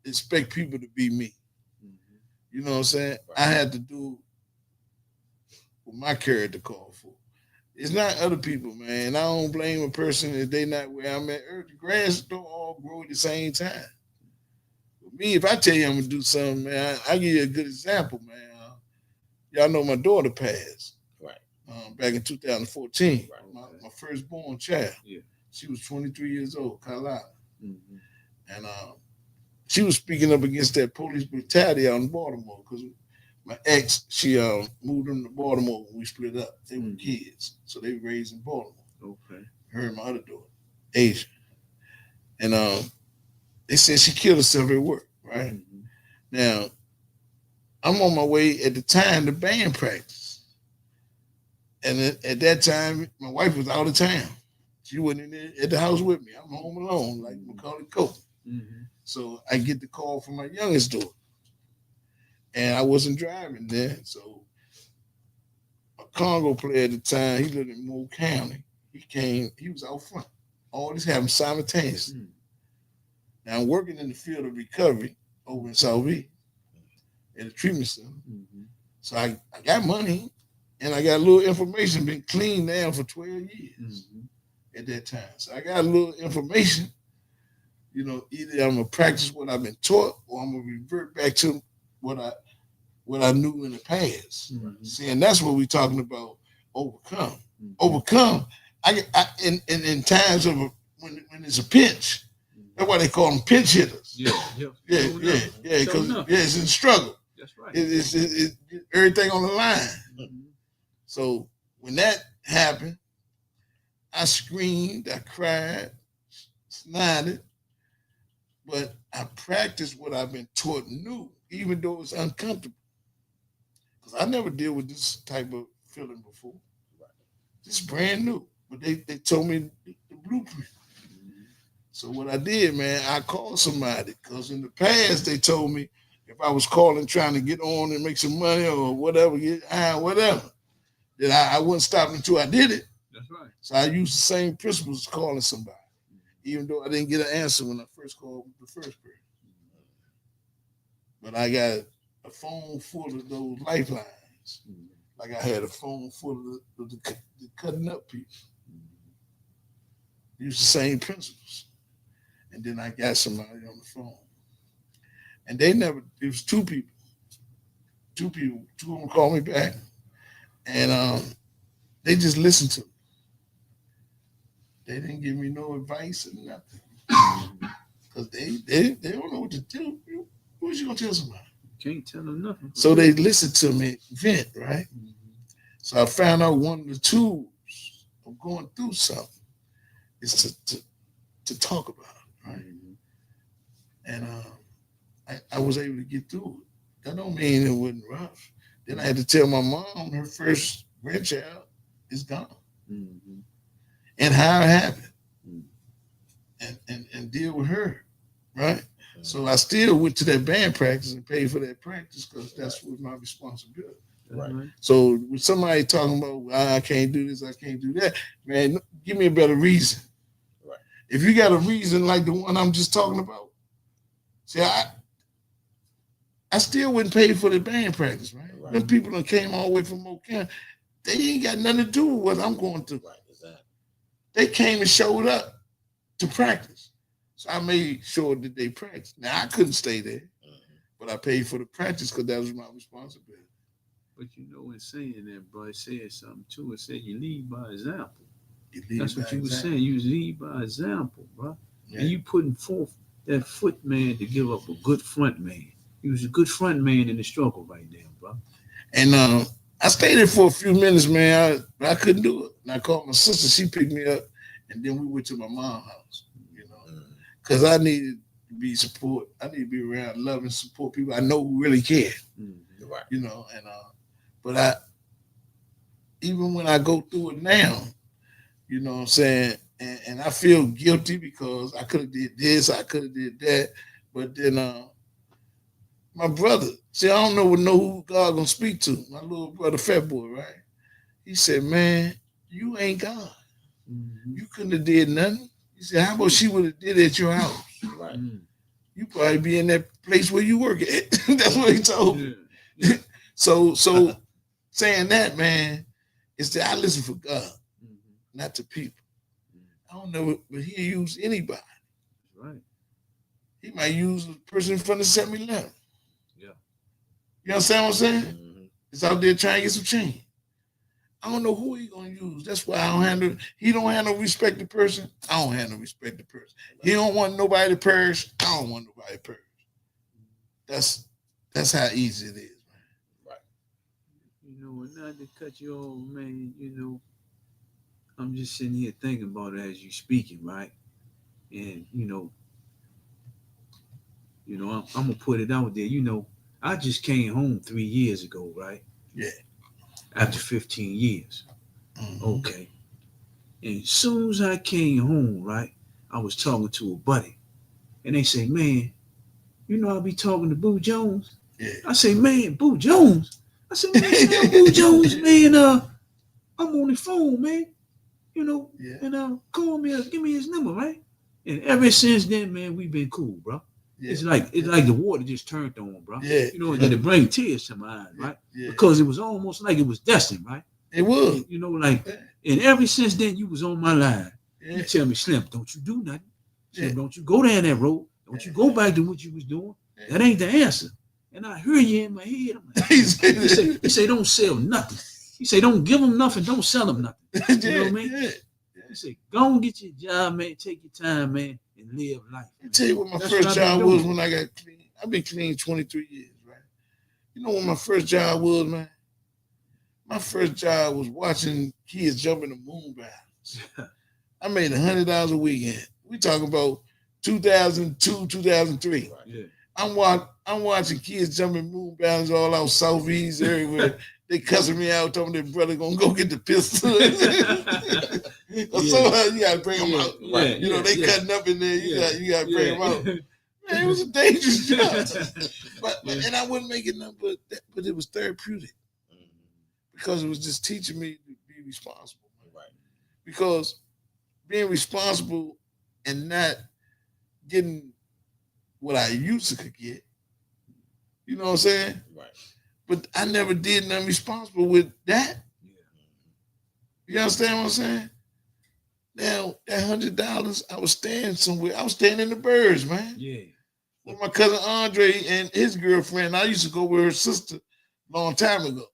expect people to be me. You know what I'm saying? Right. I had to do what my character called for. It's not other people, man. I don't blame a person if they not where I'm at. The grass don't all grow at the same time. With me, if I tell you I'm gonna do something, man, I give you a good example, man. Y'all know my daughter passed. Right. Back in 2014. Right. My firstborn child. Yeah. She was 23 years old, Carlisle. Mm-hmm. And she was speaking up against that police brutality out in Baltimore because my ex, she moved them to Baltimore when we split up. They were kids, so they were raised in Baltimore. Okay. Her and my other daughter, Asia. And they said she killed herself at work, right? Mm-hmm. Now, I'm on my way at the time to band practice. And at that time, my wife was out of town. She wasn't at the house with me. I'm home alone, like Macaulay Culkin. Mm-hmm. So I get the call from my youngest daughter. And I wasn't driving then. So a Congo player at the time, he lived in Moore County. He was out front. All this happened simultaneously. Mm-hmm. Now I'm working in the field of recovery over in South Beach at a treatment center. Mm-hmm. So I got money and I got a little information, been cleaned down for 12 years at that time. So I got a little information. You know, either I'm gonna practice what I've been taught or I'm gonna revert back to what I knew in the past. Mm-hmm. See, and that's what we're talking about, overcome. Mm-hmm. Overcome. In times of when it's a pinch, that's why they call them pinch hitters. Yeah. Yeah, because it's in struggle. That's right. It's everything on the line. Mm-hmm. So when that happened, I screamed, I cried, snotted, but I practiced what I've been taught new, even though it's uncomfortable. Because I never dealt with this type of feeling before. This is brand new. But they told me the blueprint. So what I did, man, I called somebody because in the past they told me if I was calling trying to get on and make some money or whatever, whatever, that I wouldn't stop until I did it. That's right. So I used the same principles calling somebody, even though I didn't get an answer when I first called the first person. But I got a phone full of those lifelines. Like I had a phone full of the cutting up people. Use the same principles. And then I got somebody on the phone. And they never, it was two people. Two of them called me back. And they just listened to me. They didn't give me no advice or nothing. Because they don't know what to do. What you gonna tell somebody? Can't tell them nothing. So they listened to me vent, right? So I found out one of the tools of going through something is to talk about it, right? And I was able to get through it. That don't mean it wasn't rough. Then I had to tell my mom her first grandchild is gone. And how it happened. And deal with her, right? So I still went to that band practice and paid for that practice because that's what my responsibility. Right. So with somebody talking about, well, I can't do this, I can't do that, man, give me a better reason. Right. If you got a reason like the one I'm just talking about, see, I still wouldn't pay for the band practice, right? When people that came all the way from Oak County, they ain't got nothing to do with what I'm going through. Right, exactly. They came and showed up to practice. So I made sure that they practiced. Now I couldn't stay there, but I paid for the practice because that was my responsibility. But you know, in saying that, bro, it said something too. It said you lead by example. You That's what you were saying. You lead by example, bro. Yeah. And you putting forth that foot man to give up a good front man. He was a good front man in the struggle right there, bro. And I stayed there for a few minutes, man. I couldn't do it. And I called my sister. She picked me up, and then we went to my mom's house, because I needed to be support. I need to be around, love, and support people I know who really care. Right. And but even when I go through it now, you know what I'm saying, and I feel guilty because I could have did this, I could have did that, but then my brother, see, I don't know who God gonna speak to. My little brother, Fat Boy, right? He said, "Man, you ain't God. You couldn't have did nothing." He said, "How about she would have did it at your house? Right. You probably be in that place where you work at." That's what he told me. Yeah. So saying that, man, is that I listen for God, not to people. I don't know, but he'll use anybody. Right. He might use a person in front of 7-Eleven. Yeah. You understand what I'm saying? It's out there trying to get some change. I don't know who he gonna use. That's why I don't handle. He don't have no respect to person. I don't have no respect to person. He don't want nobody to perish. I don't want nobody to perish. That's how easy it is, man. Right. You know, and not to cut you off, man. You know, I'm just sitting here thinking about it as you speaking, right? And I'm gonna put it out there. You know, I just came home 3 years ago, right? Yeah. After 15 years. Okay. And as soon as I came home, right, I was talking to a buddy. And they say, "Man, you know, I'll be talking to Boo Jones." Yeah. I say, "Man, Boo Jones." I said, "Man, tell Boo Jones, man, I'm on the phone, man. Yeah. And call me, give me his number, right?" And ever since then, man, we've been cool, bro. Yeah. It's like the water just turned on, bro. Yeah. And it bring tears to my eyes, right? Yeah. Because it was almost like it was destined, right? It was. And ever since then, you was on my line. Yeah. You tell me, Slim, don't you do nothing. Slim, Yeah. don't you go down that road. Don't you go back to what you was doing. That ain't the answer. And I hear you in my head. I'm like, he say, don't sell nothing. He say, don't give them nothing. Don't sell them nothing. You know what I mean? Yeah. He say, go and get your job, man. Take your time, man, and live life. Let me tell you what my That's first what I've job been was doing. when I got clean. I've been clean 23 years, right? You know what my first job was, man? My first job was watching kids jump in the moon battles. I made $100 a weekend. We talking about 2002, 2003. Yeah. I'm watching kids jumping moon battles all out southeast everywhere. They cussing me out, telling me their brother gonna go get the pistol. Somehow you gotta bring them out. Right. They cutting up in there. You gotta bring them out. Man, it was a dangerous job. But and I wasn't making nothing but it was therapeutic. Because it was just teaching me to be responsible. Right. Because being responsible and not getting what I used to could get, you know what I'm saying? Right. but I never did nothing responsible with that. Yeah. You understand what I'm saying? Now that $100, I was staying somewhere. I was staying in the Birds, man. Yeah. With my cousin Andre and his girlfriend. I used to go with her sister a long time ago.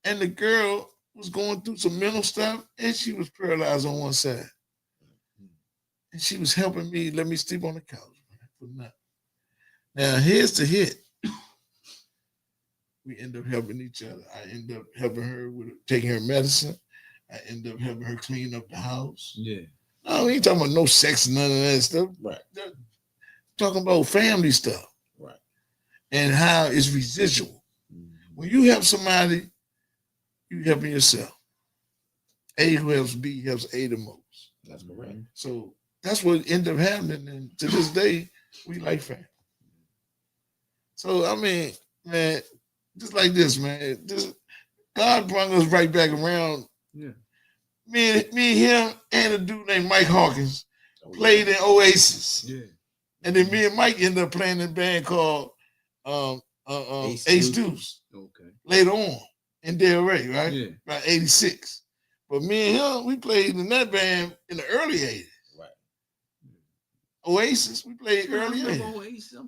And the girl was going through some mental stuff and she was paralyzed on one side. And she was helping me, let me sleep on the couch, man, for nothing. Now here's the hit. We end up helping each other. I end up helping her with taking her medicine. I end up helping her clean up the house. Yeah. No, we ain't talking about no sex, none of that stuff. Right. Talking about family stuff. Right. And how it's residual. When you help somebody, you helping yourself. A who helps B helps A the most. That's correct. So that's what ended up happening. And to this day, we like family. So I mean, man, just like this, man. God brought us right back around. Yeah. Me and him and a dude named Mike Hawkins played in Oasis. Yeah. And then me and Mike ended up playing in a band called Ace Deuce. Okay. Later on in Del Rey, right? Yeah. About 86. But me and him, we played in that band in the early 80s. Right. Oasis, we played Yeah, I early remember 80s. Oasis.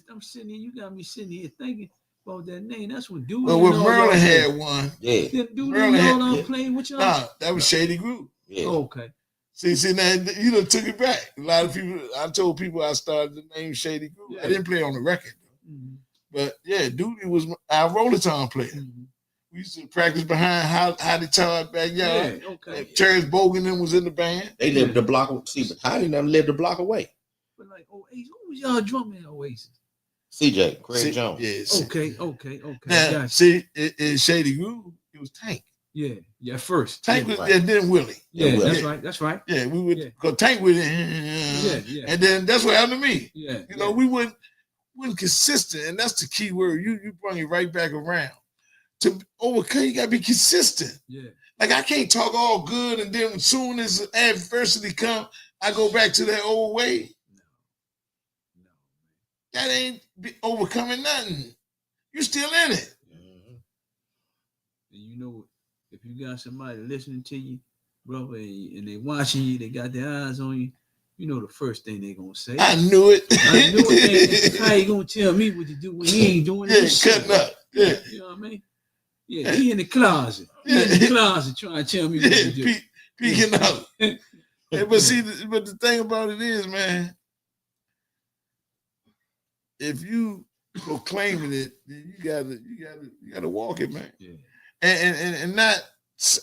I'm sitting here, you got me sitting here thinking about that name. That's when Dooley. Well, when Merlin had one, Yeah. Then Dooley Merlin and all had- them playing with y'all? nah, that was Shady Groove. Yeah. Oh, okay. See, now you done took it back. A lot of people, I told people I started the name Shady Groove. Yeah. I didn't play on the record, though. Mhm. But yeah, Dooley was our Rollerton player. Mhm. We used to practice behind how they taught backyard. Yeah, okay. And Terrence Bogan them was in the band. They lived a block. See, but how did them lived a block away? But like Oasis, who was y'all drumming in Oasis? CJ, Craig See, Jones. Yeah. See, Okay. now, Gotcha. see, in Shady Groove, it was Tank. Yeah, first. Tank yeah, was right. and then Willie. yeah, Willie. that's right. Yeah, we would Yeah. because Tank with it. Yeah. And then that's what happened to me. Yeah. You know, we wasn't consistent, and that's the key word. You bring it right back around. To overcome, you gotta be consistent. Yeah. Like I can't talk all good, and then as soon as adversity come, I go back to that old way. No. That ain't overcoming nothing. You still in it. Mhm. And you know, if you got somebody listening to you, brother, and they watching you, they got their eyes on you, you know the first thing they gonna say. I knew it. I knew it. How you gonna tell me what to do when he ain't doing Yeah, this cutting shit? up. Yeah. You know what I mean? Yeah, he in the closet. He in the closet trying to tell me what Yeah, to do. peeking out. Yeah, but see, but the thing about it is, man, if you proclaiming it, then you gotta walk it, man. Yeah. And not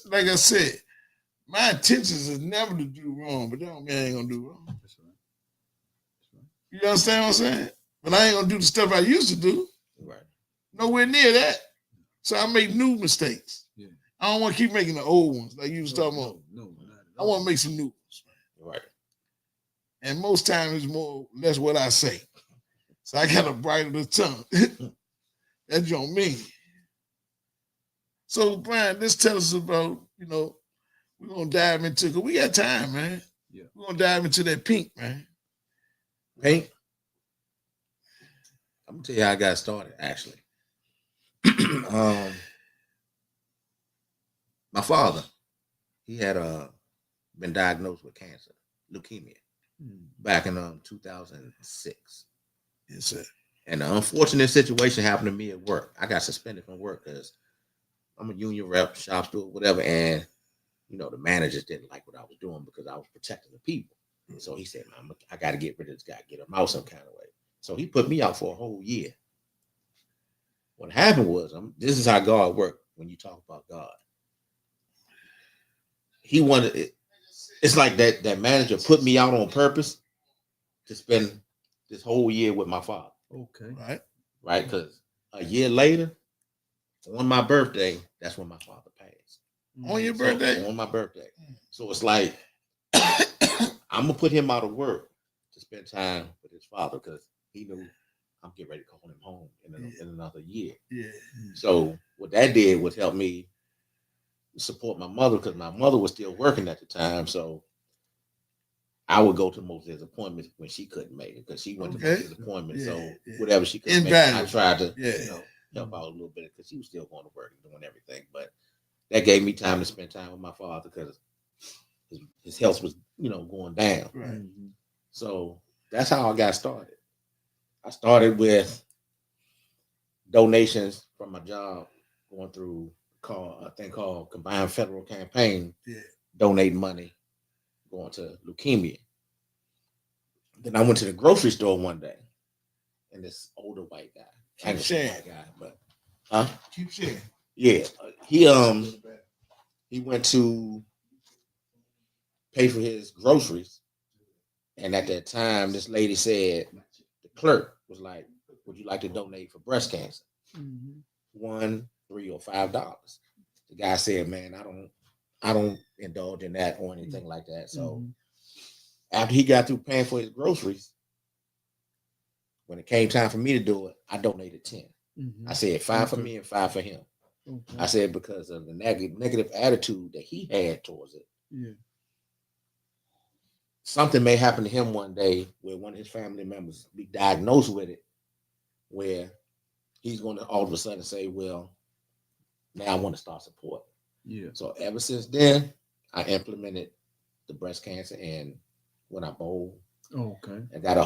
like I said, my intentions is never to do wrong, but that don't mean I ain't gonna do wrong. That's right. You understand what I'm saying? But I ain't gonna do the stuff I used to do. Right. Nowhere near that. So I make new mistakes. Yeah. I don't want to keep making the old ones like you was talking about. No, not at I all. want to make some new ones. Right. And most times it's more or less what I say. So I got a brighter tongue. That don't mean. So Brian, let's tell us about, we're gonna dive into, because we got time, man. Yeah. We're gonna dive into that Pink, man. Pink. I'm gonna tell you how I got started. Actually, my father, he had been diagnosed with cancer, leukemia, back in 2006. Yes, sir. And the unfortunate situation happened to me at work. I got suspended from work because I'm a union rep, shop steward, whatever. And, the managers didn't like what I was doing because I was protecting the people. So he said, man, I got to get rid of this guy, get him out some kind of way. So he put me out for a whole year. What happened was, this is how God worked when you talk about God. He wanted it. It's like that manager put me out on purpose to spend this whole year with my father. Okay. Right? Because a year later, on my birthday, that's when my father passed. On your So, birthday? on my birthday. So it's like, I'm going to put him out of work to spend time with his father because he knew I'm getting ready to call him home in another year. Yeah. So what that did was help me support my mother because my mother was still working at the time. So I would go to most of his appointments when she couldn't make it because she went to most of his appointments. Yeah, So yeah. whatever she couldn't make, I Invaluable. tried to, Yeah. help out a little bit because he was still going to work and doing everything. But that gave me time to spend time with my father because his health was, going down. Right. So that's how I got started. I started with donations from my job, going through a thing called Combined Federal Campaign, donating money, going to leukemia. Then I went to the grocery store one day, and this older white guy, I ain't gonna say white guy, but keep sharing. Yeah, he went to pay for his groceries, and at that time, this lady said, the clerk was like, "Would you like to donate for breast cancer? $1, $3, or $5?" The guy said, "Man, I don't indulge in that or anything like that." So after he got through paying for his groceries, when it came time for me to do it, I donated 10. I said 5 for me and 5 for him. I said because of the negative attitude that he had towards it. Something may happen to him one day where one of his family members be diagnosed with it, where he's going to all of a sudden say, "Well, now I want to start support." So ever since then, I implemented the breast cancer, and when I bowl, I got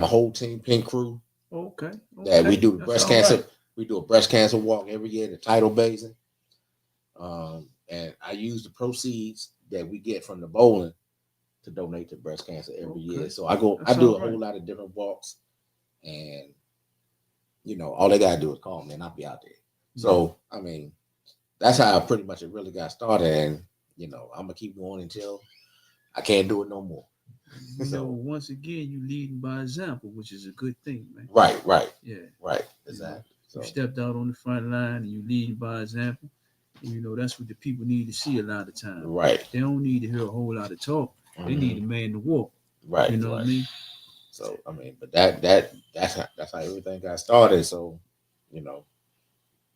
my whole team, Pink Crew. That we do breast cancer. Right. We do a breast cancer walk every year, the Tidal Basin. And I use the proceeds that we get from the bowling to donate to breast cancer every year. So I do a whole lot of different walks, and all they gotta do is call me and I'll be out there. So I mean, that's how I pretty much really got started, and I'm gonna keep going until I can't do it no more. So once again, you leading by example, which is a good thing, man. Right. Yeah. Right. Exactly. You stepped out on the front line and you leading by example. And, that's what the people need to see a lot of times. Right. They don't need to hear a whole lot of talk. They need a man to walk. Right. You know what I mean? So I mean, but that's how everything got started. So,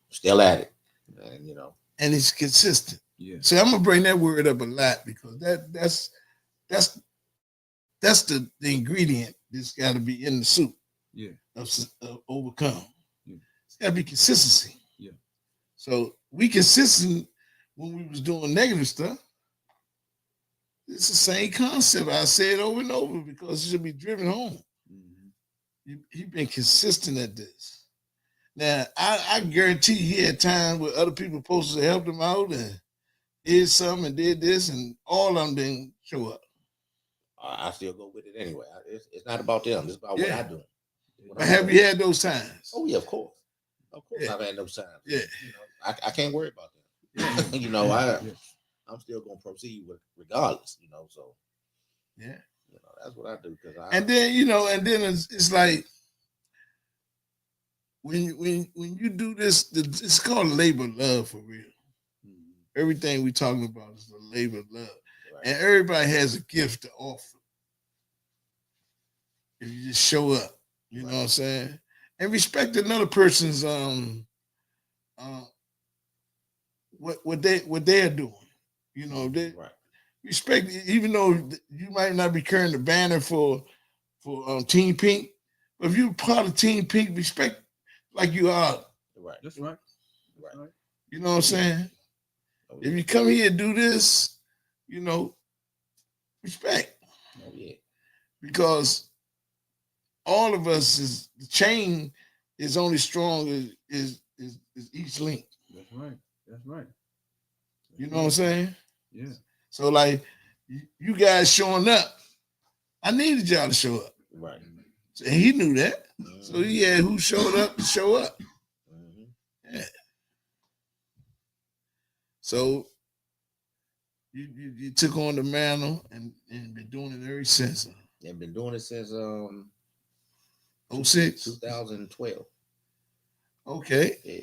still at it. And and it's consistent. Yeah. So I'm gonna bring that word up a lot because that's the ingredient that's got to be in the soup. Yeah. Of overcome. Yeah. It's got to be consistency. Yeah. So we consistent when we was doing negative stuff. It's the same concept. I say it over and over because it should be driven home. You've been consistent at this. Now, I guarantee he had times where other people supposed to help him out and did something and did this, and all of them didn't show up. I still go with it anyway. It's not about them. It's about what I do. But have you had those times? Oh yeah, of course. I've had those times. Yeah. I can't worry about them. I'm still gonna proceed with regardless. So that's what I do. And then it's like when you do this, it's called labor of love for real. Everything we're talking about is the labor of love. Right. And everybody has a gift to offer. If you just show up, you know what I'm saying? And respect another person's what they're doing. Respect, even though you might not be carrying the banner for Team Pink, but if you're part of Team Pink, respect like you are. Right. That's right. Right. You know what I'm saying? Oh, yeah. If you come here and do this, respect. Oh, yeah. Because all of us the chain is only strong as each link. That's right. You know what I'm saying? Yeah. So like you guys showing up, I needed y'all to show up. Right. So he knew that. So he had who showed up to show up. Yeah. So you took on the mantle and been doing it ever since. I've been doing it since 06? 2012. Okay. Yeah.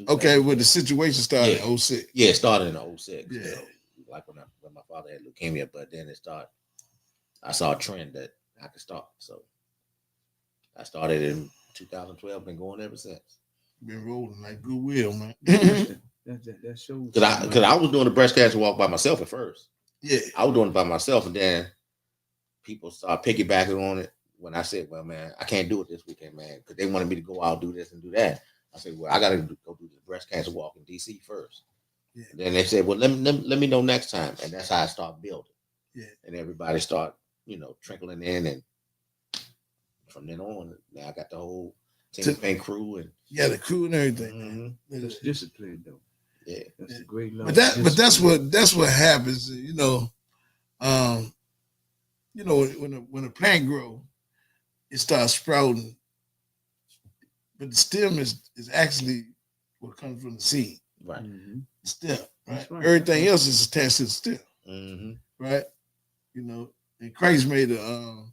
Okay, well the situation started in 06. Yeah, it started in 06. Yeah. Like when my father had leukemia, but then I saw a trend that I could start. So I started in 2012, been going ever since. Been rolling like goodwill, man. That shows. Because I was doing the breast cancer walk by myself at first. Yeah. I was doing it by myself, and then people started piggybacking on it. when I said, well, man, I can't do it this weekend, man, because they wanted me to go out, do this and do that. I said, well, I got to go do the breast cancer walk in DC first. Yeah. Then they said, well, let me know next time. And that's how I start building. Yeah. And everybody start, trickling in. And from then on, now I got the whole Team Paint crew. And yeah, the crew and everything. That's discipline, though. Yeah. That's a great love. But that's what happens, when a plant grow, it starts sprouting. But the stem is actually what comes from the seed. Right. Mm-hmm. The stem, right? Right. Everything else is attached to the stem. Mm-hmm. Right? And Christ made an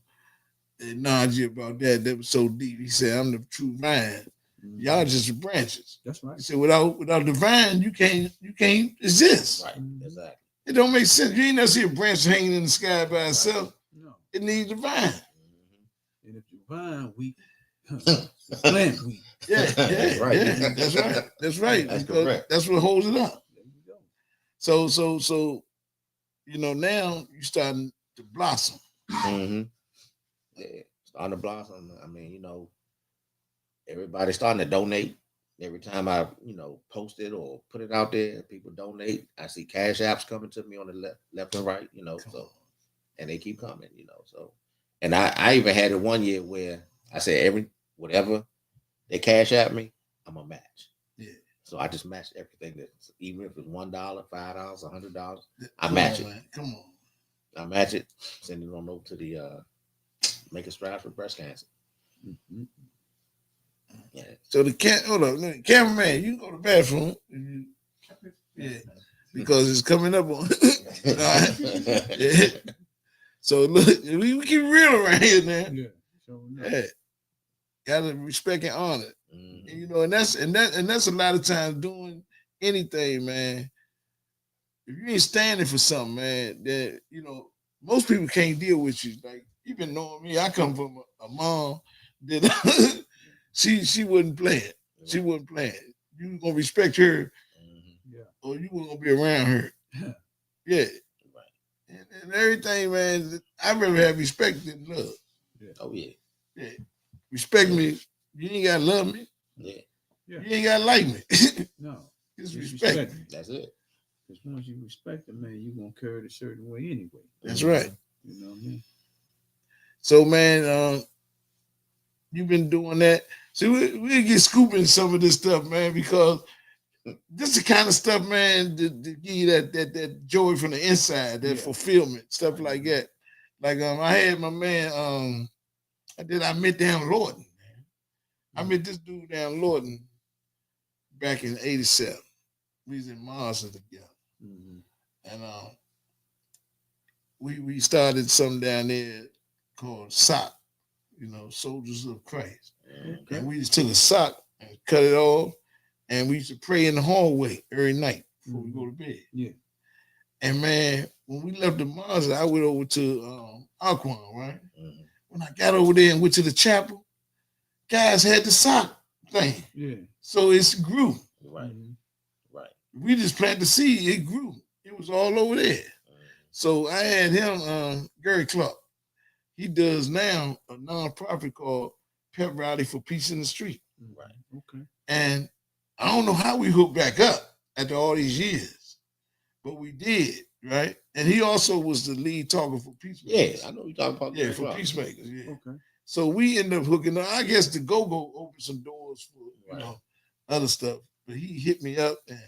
analogy about that was so deep. He said, I'm the true vine. Mm-hmm. Y'all just the branches. That's right. He said, without the vine, you can't exist. Right. Mm-hmm. Exactly. It don't make sense. You ain't never see a branch hanging in the sky by itself. No. It needs a vine. Mm-hmm. And if you vine weak, plant weak. Yeah, Right. yeah. That's right. That's right. That's Because correct. that's what holds it up. There you go. So now you're starting to blossom. Mm-hmm. Yeah, starting to blossom. I mean, everybody's starting to donate. Every time I, post it or put it out there, people donate. I see cash apps coming to me on the left and right, so, and they keep coming, so. And I even had it one year where I said whatever they cash at me, I'm gonna match. Yeah. So I just match everything that's, even if it's $1, $5, $100, I Come match on, it. man. Come on. I match it, send it on over to the Make a Strive for Breast Cancer. Mm-hmm. Yeah. So the cameraman, you can go to the bathroom. Yeah. Because it's coming up on. Yeah. So look, we keep real around here now. Yeah. So, Yeah. Gotta respect and honor. Mm-hmm. And that's a lot of times doing anything, man. If you ain't standing for something, man, that most people can't deal with you. Like you've been knowing me. I come from a mom that she wouldn't play it. She wouldn't play it. You gonna respect her, yeah. or you weren't gonna be around her. Yeah. Right. And everything, man. I'd rather have respect than love. Yeah. Oh yeah. Yeah. Respect me. You ain't gotta love me. Yeah. Yeah. You ain't gotta like me. No. Just Just respect me. me. That's it. Because once you respect a man, you're gonna carry it a certain way anyway. That's right. You know what I mean? So, man, you've been doing that. So we get scooping some of this stuff, man, because this is the kind of stuff, man, to give you that joy from the inside, that fulfillment, stuff like that. Like I had my man, I met down Lorton, man. I met this dude down Lorton back in '87. We was in Mazda together. Mm-hmm. And we started something down there called SOC, Soldiers of Christ. Okay. And we just took a sock and cut it off, and we used to pray in the hallway every night before we go to bed. Yeah. And man, when we left the Mazda, I went over to Aquan, right? Mm-hmm. When I got over there and went to the chapel, guys had the sock thing. Yeah. So it grew. Right. Mm-hmm. Right. We just planted the seed, it grew. It was all over there. So I had him, Gary Clark. He does now a nonprofit called Pep Rally for Peace in the Street. Right. Okay. And I don't know how we hooked back up after all these years, but we did, right? And he also was the lead talker for Peacemakers. Yeah, I know you're talking about. Yeah, for Peacemakers. Yeah. Okay. So we ended up hooking up. I guess the Go-Go opened some doors for other stuff, but he hit me up and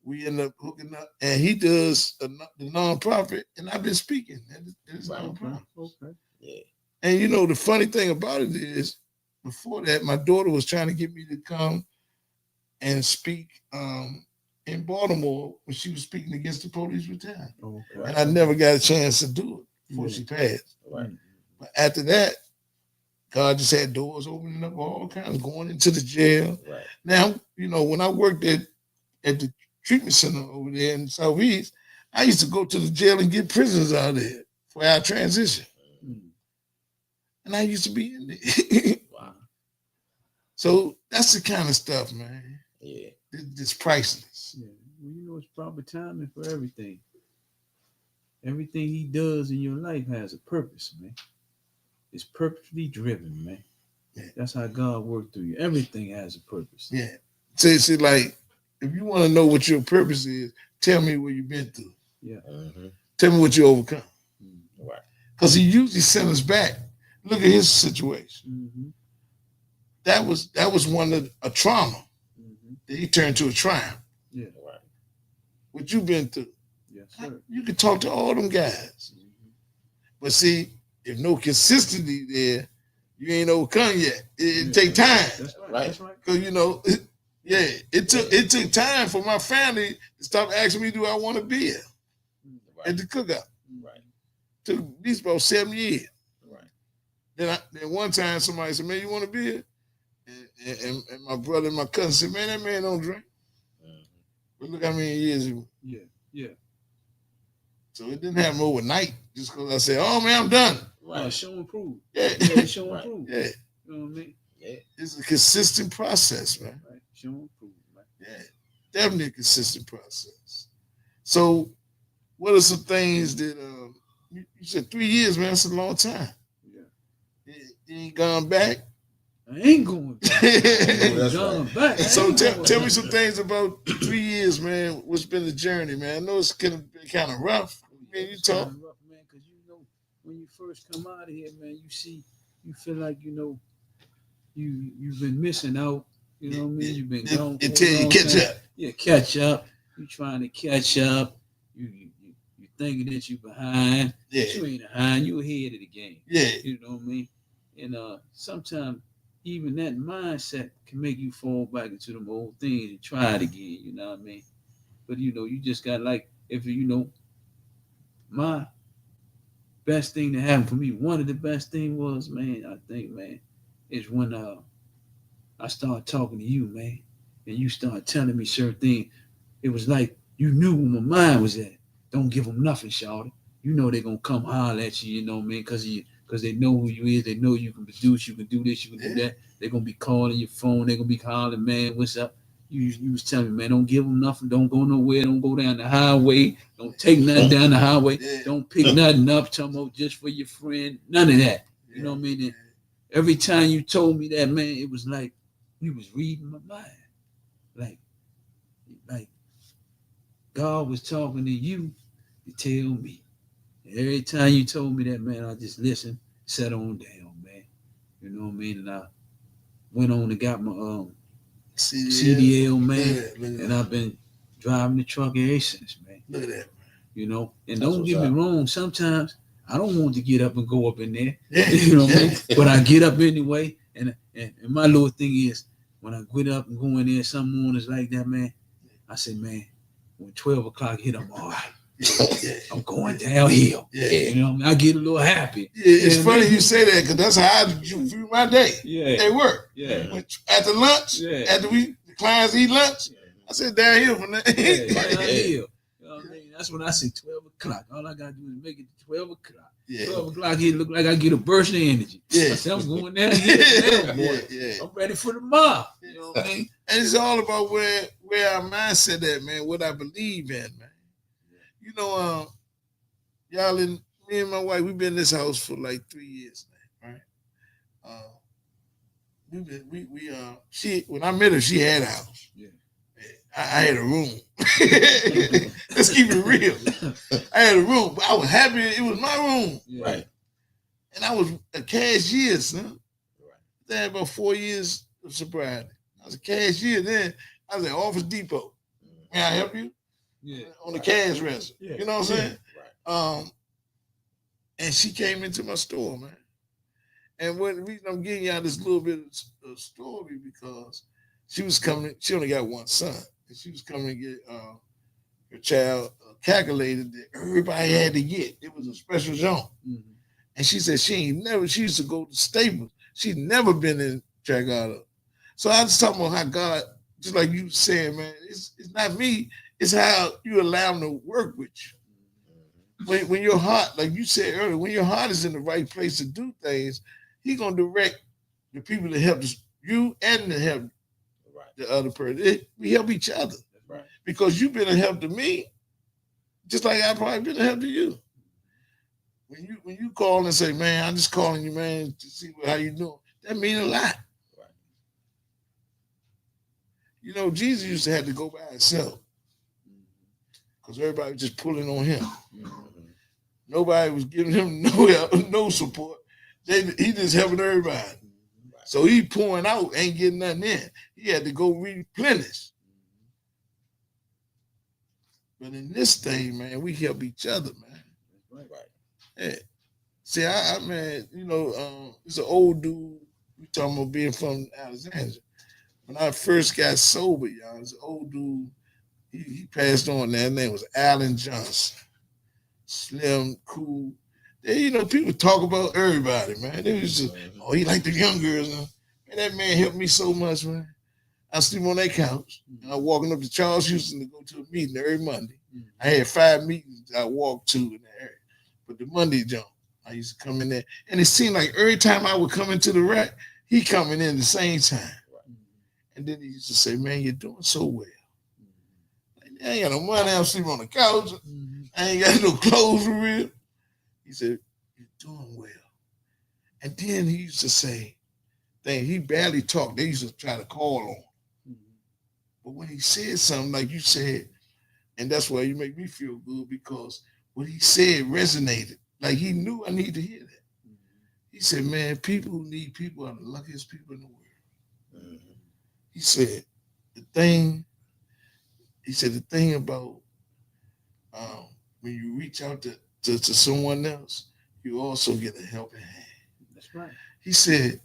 we ended up hooking up. And he does the nonprofit, and I've been speaking at this nonprofit. Okay. Yeah. And the funny thing about it is, before that, my daughter was trying to get me to come and speak in Baltimore when she was speaking against the police brutality. Okay. And I never got a chance to do it before she passed. Right. But after that, God just had doors opening up all kinds, going into the jail. Right. Now, when I worked at the treatment center over there in the Southeast, I used to go to the jail and get prisoners out there for our transition. Mm-hmm. And I used to be in there. Wow. So that's the kind of stuff, man. Yeah. It's priceless. Yeah. Well, it's proper timing for everything. Everything he does in your life has a purpose, man. is purposely driven, man. Yeah. That's how God worked through you. Everything has a purpose. Yeah. See, like, if you want to know what your purpose is, tell me what you've been through. Yeah. Tell me what you overcome. Right. Because he usually sent us back. Look at his situation. Mm-hmm. That was one of a trauma Mm-hmm. that he turned to a triumph. Yeah. Right. What you've been through. Yes, sir. You can talk to all them guys. Mm-hmm. But see, if no consistency there, you ain't overcome yet. It Yeah. take time. That's right. Right. That's right. Because it took time for my family to stop asking me, do I want to be here at Right. the cookout? Right. Took at least about 7 years. Right. Then one time somebody said, man, you want to be here? And my brother and my cousin said, man, that man don't drink. But look how many years he was. Yeah. Yeah. So it didn't happen overnight just because I said, oh man, I'm done. Right. Right. Show and prove. Yeah. Yeah. Show and Right. prove. Yeah. You know what I mean? Yeah. It's a consistent process, man. Right. Show and prove. Right. Yeah. Definitely a consistent process. So what are some things that you said 3 years, man, that's a long time. Yeah. You ain't gone back. I ain't going back. That's Going right. back. I So ain't tell going me back. some things about 3 years, man. What's been the journey, man? I know it's been kind of rough. Man, you It's talk. kinda rough, man, because when you first come out of here, man, you feel like you've been missing out. You know what I mean? You've been gone. for a Until you long catch time. up. Yeah, catch up. You trying to catch up. You thinking that you behind. Yeah. But you ain't behind. You ahead of the game. Yeah. You know what I mean? And sometimes even that mindset can make you fall back into them old things and try it again. You know what I mean? But you just got my best thing that happened for me. One of the best things was, man, I think, man, is when I started talking to you, man, and you started telling me certain things. It was like you knew where my mind was at. Don't give them nothing, shawty. You know they're gonna come holler at you. You know what I mean? Because they know who you is. They know you can produce. You can do this. You can do that. They're gonna be calling your phone. They're gonna be calling, man, what's up? You was telling me, man, don't give them nothing. Don't go nowhere. Don't go down the highway. Don't take nothing down the highway. Yeah. Don't pick nothing up. Talking about just for your friend. None of that. You know what I mean? And every time you told me that, man, it was like you was reading my mind. Like God was talking to you to tell me. And every time you told me that, man, I just listened, sat on down, man. You know what I mean? And I went on and got my CDL, man. Look at And that. I've been driving the truck ever since, man. Look at that. You know, and That's don't what's get me up. wrong. Sometimes I don't want to get up and go up in there. Yeah. You know what I mean? But I get up anyway. And my little thing is when I get up and go in there some mornings like that, man, I say, man, when 12 o'clock hit, I'm all right. Yeah. I'm going downhill. Yeah. You know what I mean? I get a little happy. Yeah, it's Yeah, funny man. you say that because that's how I view my day. Yeah. They work. Yeah. After lunch, Yeah. after the clients eat lunch, I sit down here from that. Yeah, Right. downhill. You know what I mean? That's when I say 12 o'clock. All I got to do is make it to 12 o'clock. Yeah. 12 o'clock, it look like I get a burst of energy. Yeah. I said, I'm going down here. Now, boy. Yeah. I'm ready for the mob. You know what I mean? And it's all about where our mindset at, man, what I believe in, man. You know, y'all me and my wife, we've been in this house for like 3 years now, right? When I met her, she had a house. Yeah. I had a room. Let's keep it real. I had a room, but I was happy it was my room. Yeah. Right. And I was a cashier, son. Right. I had about 4 years of sobriety. I was a cashier then. I was at Office Depot. May I help you? Yeah. On the cash register. Yeah. You know what I'm saying? Right. And she came into my store, man. And the reason I'm giving y'all this little bit of story because she was coming, she only got one son. And she was coming to get her child calculated that everybody had to get. It was a special zone. Mhm. And she said she used to go to Staples. She'd never been in Dragado. So I was talking about how God, just like you saying, man, it's not me, it's how you allow him to work with you. When your heart, like you said earlier, when your heart is in the right place to do things, he's gonna direct the people that help you and to help Right. the other person. We help each other. That's right. Because you've been a help to me, just like I've probably been a help to you. when you call and say, man, I'm just calling you, man, to see how you doing, that mean a lot. Right. You know, Jesus used to have to go by himself because everybody was just pulling on him. Mhm. Nobody was giving him no help, no support. He just helping everybody. Right. So he pouring out, ain't getting nothing in. He had to go replenish. But in this thing, man, we help each other, man. Right. Right. Yeah. See, I man, you know, it's an old dude. We talking about being from Alexandria. When I first got sober, y'all, it's an old dude. He passed on. That name was Alan Johnson. Slim, cool. They, you know, people talk about everybody, man. They was just, oh, he like the young girls. Man, that man helped me so much, man. I sleep on that couch. And I'm walking up to Charles Houston to go to a meeting every Monday. I had 5 meetings I walked to in that area. But the Monday jump, I used to come in there. And it seemed like every time I would come into the rack, he coming in the same time. And then he used to say, man, you're doing so well. I ain't got no money. I'm sleeping on the couch. I ain't got no clothes for real. He said, you're doing well. And then he used to say, he barely talked. They used to try to call on him. But when he said something like you said, and that's why you make me feel good, because what he said resonated. Like he knew I need to hear that. He said, man, people who need people are the luckiest people in the world. He said, the thing about when you reach out to someone else, you also get a helping hand. That's right. He said,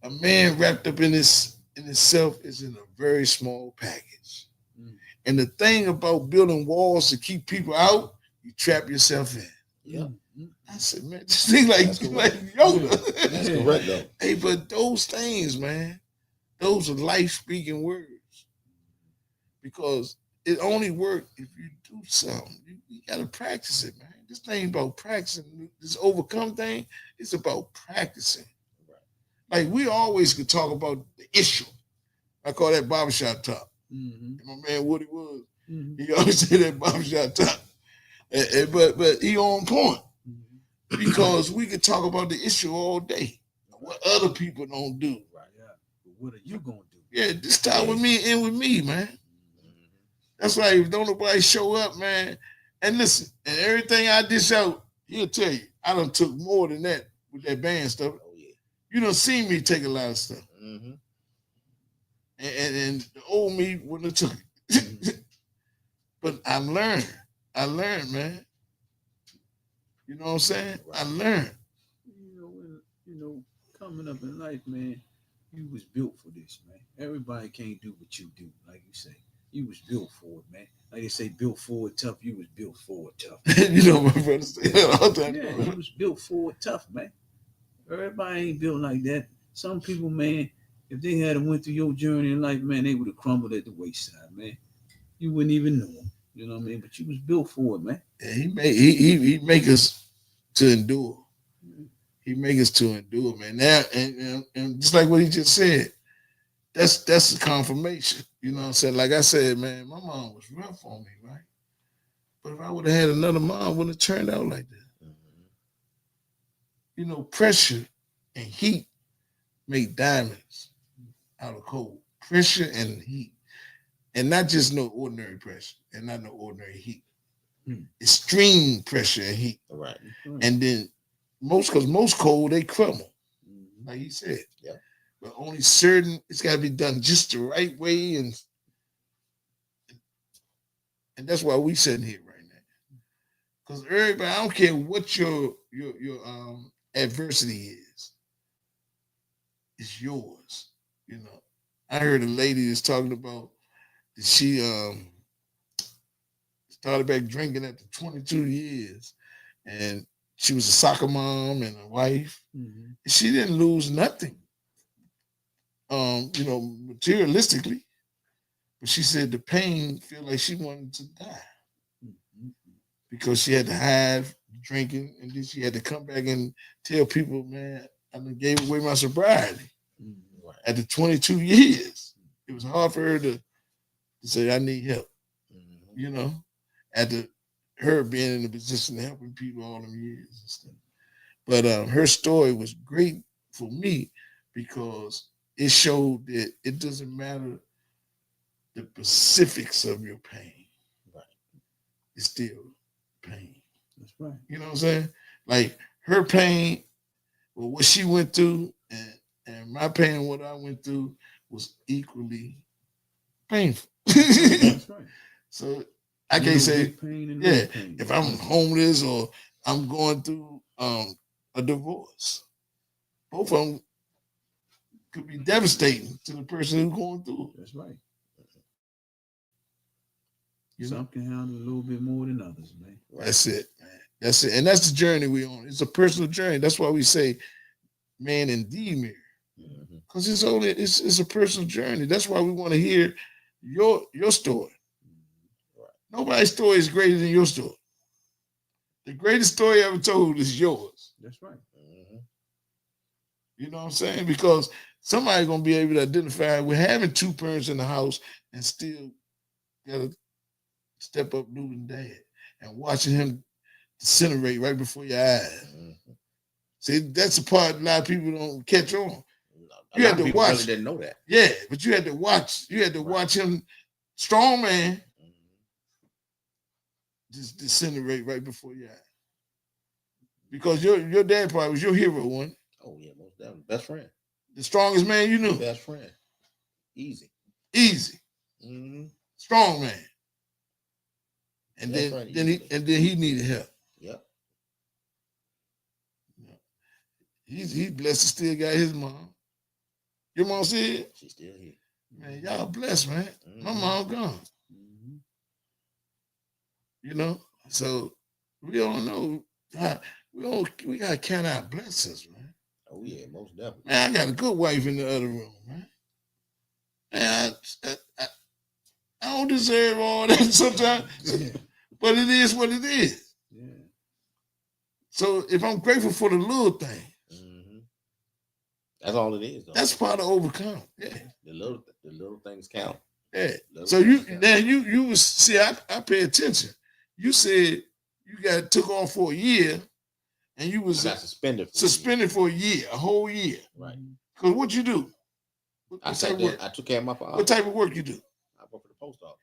a man wrapped up in himself is in a very small package. And the thing about building walls to keep people out, you trap yourself in. Yeah. I said, man, this thing like Yoda. That's correct, though. Hey, but those things, man, those are life-speaking words. Because it only works if you do something. You got to practice it, man. This thing about practicing, this overcome thing, it's about practicing. Like we always could talk about the issue. I call that barbershop talk. My man Woody Woods, he always say that barbershop talk. But he on point. Because we could talk about the issue all day. What other people don't do. Right, yeah. But what are you gonna do? Yeah, this start with me and end with me, man. That's why if don't nobody show up, man. And listen, and everything I dish out, he'll tell you, I done took more than that with that band stuff. Oh, yeah. You done seen me take a lot of stuff. And the old me wouldn't have took it. But I learned, man. You know what I'm saying? I learned. You know, coming up in life, man, you was built for this, man. Everybody can't do what you do, like you say. You was built for it, man. Like they say, built for it tough. You was built for it tough. You know, my brother say that all the time. Yeah, you was built for it tough, man. Everybody ain't built like that. Some people, man, if they had went through your journey in life, man, they would have crumbled at the wayside, man. You wouldn't even know them. You know what I mean? But you was built for it, man. Yeah, he make us to endure. He make us to endure, man. Now and just like what he just said, that's the confirmation. You know what I'm saying? Like I said, man, my mom was rough on me, right? But if I would have had another mom, it wouldn't have turned out like that. You know, pressure and heat make diamonds out of coal. Pressure and heat. And not just no ordinary pressure and not no ordinary heat. Extreme pressure and heat. Right. And then most coal, they crumble. Like he said. Yeah. But only certain, it's got to be done just the right way. And that's why we sitting here right now. Because everybody, I don't care what your adversity is. It's yours. You know. I heard a lady that's talking about that she started back drinking after 22 years. And she was a soccer mom and a wife. And she didn't lose nothing. You know, materialistically. But she said the pain felt like she wanted to die. Because she had to hide drinking, and then she had to come back and tell people, man, I done gave away my sobriety. After 22 years. It was hard for her to say, I need help. You know, after her being in the position of helping people all them years and stuff. But her story was great for me because it showed that it doesn't matter the specifics of your pain. Right. It's still pain. That's right. You know what I'm saying? Like her pain, or what she went through, and my pain, what I went through, was equally painful. That's right. So I can't say, pain and yeah, no pain. if I'm homeless or I'm going through a divorce, both of them could be devastating to the person who's going through it. That's right. You know? Some can handle a little bit more than others, man. That's it, man. That's it. And that's the journey we on. It's a personal journey. That's why we say man in the mirror. Mhm. Because it's a personal journey. That's why we want to hear your story. Right. Nobody's story is greater than your story. The greatest story ever told is yours. That's right. Mhm. You know what I'm saying? Because somebody's gonna be able to identify with having two parents in the house and still gotta step up losing dad and watching him disintegrate right before your eyes. Mhm. See, that's the part a lot of people don't catch on. A You lot had of to people watch. really didn't know that. Yeah, but you had to watch. You had to Right. watch him, strong man, Mhm. just disintegrate right before your eyes. Because your dad probably was your hero, one, Oh yeah, most definitely. Best friend. the strongest man you knew. Best friend. Easy. Easy, Mm-hmm. strong man. And That's then right, then he easily. and then he needed help. Yep. He's blessed to still got his mom. Your mom said, She's still here. man, y'all blessed, man. My Mhm. mom gone. Mhm. You know, so we don't know how we gotta count our blessings, man. Oh yeah, most definitely. Man, I got a good wife in the other room, man. Man, I don't deserve all that sometimes, Yeah. but it is what it is. Yeah. So if I'm grateful for the little thing, Mm-hmm. That's all it is, though. that's part of overcome. Yeah, The little things count. yeah. Little So you things count. then you was see, I pay attention. You said you got took off for a year, and you I was got suspended. suspended for a year, a whole year. Right. Cause what you do? What I type said of work? I took care of my father. What type of work you do? I worked for the post office.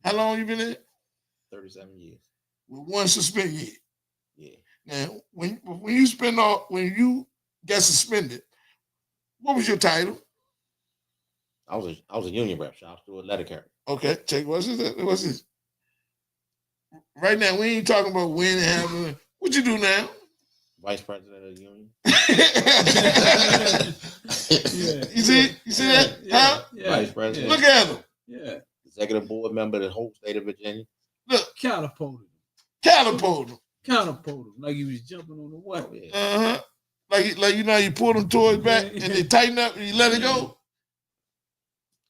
How long you been there? 37 years. With one suspended year. Yeah. Now, when you got suspended, what was your title? I was a union rep. Shout out to a letter carrier. Okay, check. What's this? Right now, we ain't talking about when it happened. What you do now? Vice president of the union. Yeah. You see that? Huh? Yeah. Vice president. Look at him. Yeah. Executive board member of the whole state of Virginia. Look, Catapulted. catapult him. Catapulted. Like he was jumping on the Oh, what? yeah. Uh-huh. Like you know, you pull them toys back and they tighten up and you let it go.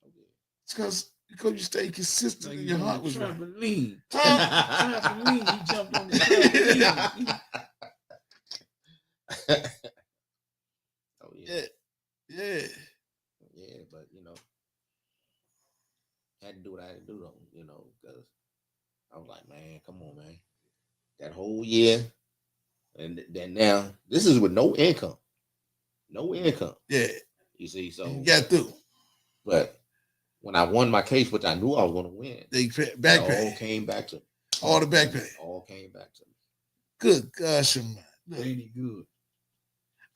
Oh, yeah. It's because you stay consistent Like and he your was heart on was right. trampoline. Huh? Trampoline. He jumped on the trampoline. Oh yeah. Yeah. Yeah, but had to do what I had to do though, because I was like, man, come on, man. That whole year, and then now this is with no income. No income. Yeah. You see, so You got through. but when I won my case, which I knew I was gonna win, They back it all pay. came back to me. All the back pay. All came back to me. Good gosh, man. Look. Ain't he good?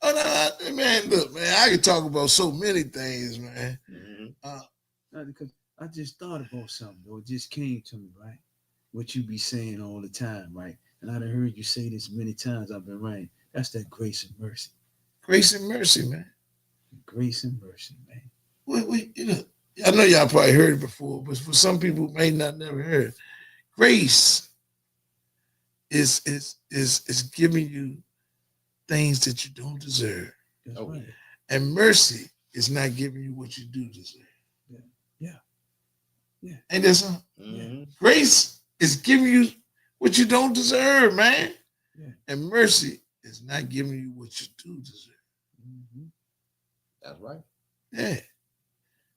Oh, no, man, look, man, I can talk about so many things, man. Mhm. Because I just thought about something, though. It just came to me, right? What you be saying all the time, right? And I done heard you say this many times. I've been writing. That's that grace and mercy. Grace and mercy, man. Grace and mercy, man. I know y'all probably heard it before, but for some people who may not never heard it, grace is giving you things that you don't deserve. That's Oh, right. yeah. And mercy is not giving you what you do deserve. Yeah. Ain't that something? Mhm. Grace is giving you what you don't deserve, man. Yeah. And mercy is not giving you what you do deserve. Mhm. That's right. Yeah.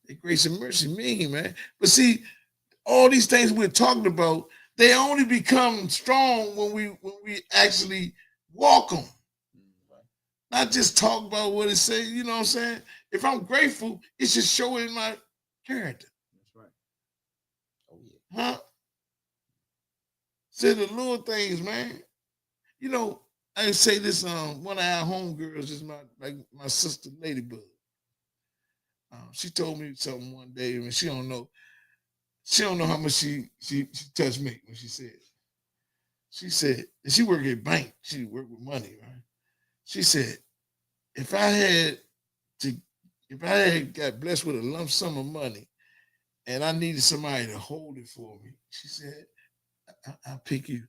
The grace and mercy mean, man. But see, all these things we're talking about, They only become strong when we actually walk them. Not just talk about what it says, you know what I'm saying? If I'm grateful, it should show in my character. That's right. Oh yeah. Huh? Say the little things, man. You know, I say this, one of our homegirls is my sister Ladybug. She told me something one day, and she don't know how much she touched me when she said. She said, and she worked at bank, she worked with money, right? She said, if I had got blessed with a lump sum of money and I needed somebody to hold it for me, she said, I'll pick you.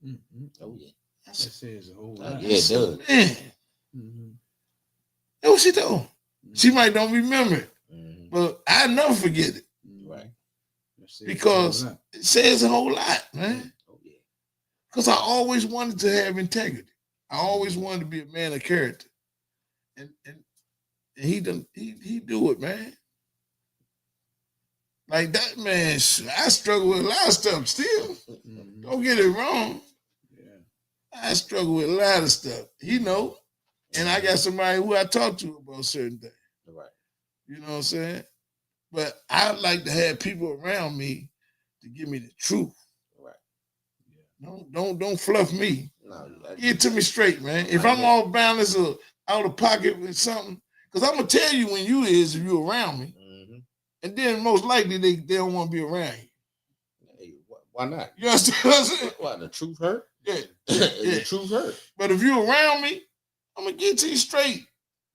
Mm-hmm. Oh yeah. That says a whole lot. Yeah, it does. Man, Mm-hmm. that's what she told. She might don't remember it, Mhm. but I never forget it Right. That says because a whole lot. it says a whole lot, man. Oh yeah. Because I always wanted to have integrity. I always wanted to be a man of character, and he do it, man. Like that, man. I struggle with a lot of stuff still. Mhm. Don't get it wrong. Yeah. I struggle with a lot of stuff. He know, and I got somebody who I talk to about certain things. Right. You know what I'm saying? But I like to have people around me to give me the truth. Right. Don't fluff me. No, Give it to me straight, man. If I'm all balanced or out of pocket with something, because I'm gonna tell you when you is if you around me, mm-hmm. and then most likely they don't want to be around you. Hey, why not? You understand what I'm saying? Why the truth hurt? Yeah. The truth hurt. But if you around me, I'm gonna get to you straight.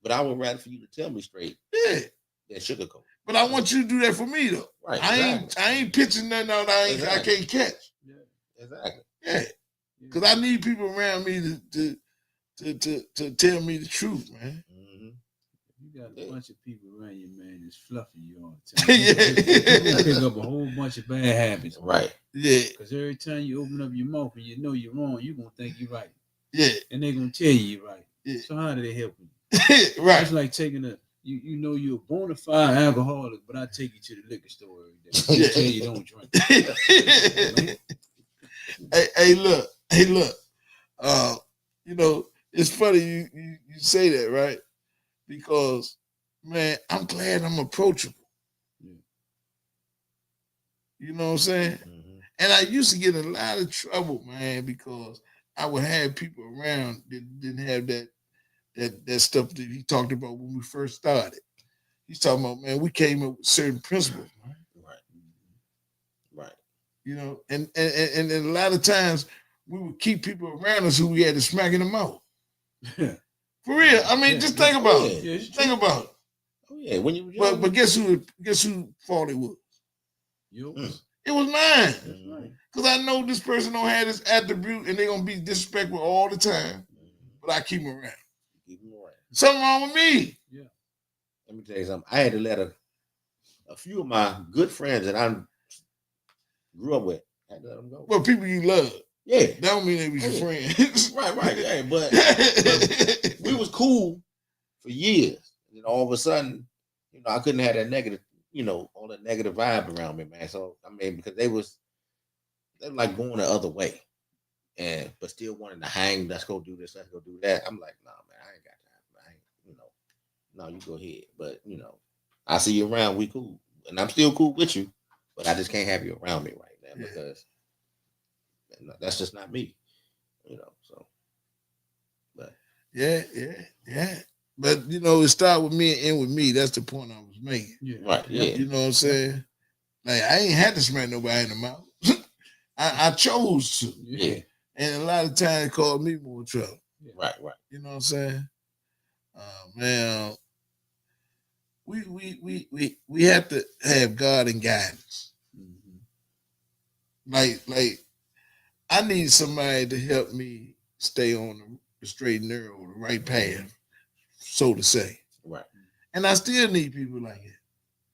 But I would rather for you to tell me straight Yeah. than sugarcoat. But I want you to do that for me though. Right. I ain't pitching nothing out I Exactly. can't catch. Yeah. Exactly. Yeah. Because I need people around me to tell me the truth, man. Mm-hmm. You got a bunch of people around you, man, that's fluffing you all the time. Yeah. You pick up a whole bunch of bad habits. Right. Yeah. Because every time you open up your mouth and you know you're wrong, you're going to think you're right. Yeah. And they're going to tell you you're right. Yeah. So how do they help you? Right. It's like taking you know you're a bona fide alcoholic, but I take you to the liquor store every day. Yeah. Tell you don't drink. Hey, look. You know, it's funny you say that, right? Because, man, I'm glad I'm approachable. Yeah. You know what I'm saying? Mm-hmm. And I used to get in a lot of trouble, man, because I would have people around that didn't have that stuff that he talked about when we first started. He's talking about, man, we came up with certain principles, man. Right. You know, and a lot of times we would keep people around us who we had to smack in the mouth. Yeah. For real. I mean, Yeah. just think about it. Yeah, it's Think about it. Oh yeah. When you were young, But guess who fault it was? Yours. It was mine. That's right. Because I know this person don't have this attribute and they're gonna be disrespectful all the time. But I keep them around. keep them around. Something wrong with me. Yeah. Let me tell you something. I had to let a few of my good friends that I grew up with, I had to let them go. Well, people you love. Yeah. That don't mean they was your Yeah. friends. Right. Yeah, but we was cool for years. And all of a sudden, I couldn't have that negative, all that negative vibe around me, man. So I mean, because they were like going the other way, but still wanting to hang. Let's go do this. Let's go do that. I'm like, nah, man, I ain't got time. I ain't, no, you go ahead. But I see you around. We cool, and I'm still cool with you. But I just can't have you around me right now because that's just not me. So. But Yeah. But it started with me and end with me. That's the point I was making. Yeah. right, yeah. You know what I'm saying? Like I ain't had to smack nobody in the mouth. I chose to. Yeah. And a lot of times it caused me more trouble. Right. You know what I'm saying? Man, we have to have God and guidance. Mm-hmm. Like I need somebody to help me stay on the straight and narrow, the right path, so to say. Right. And I still need people like it.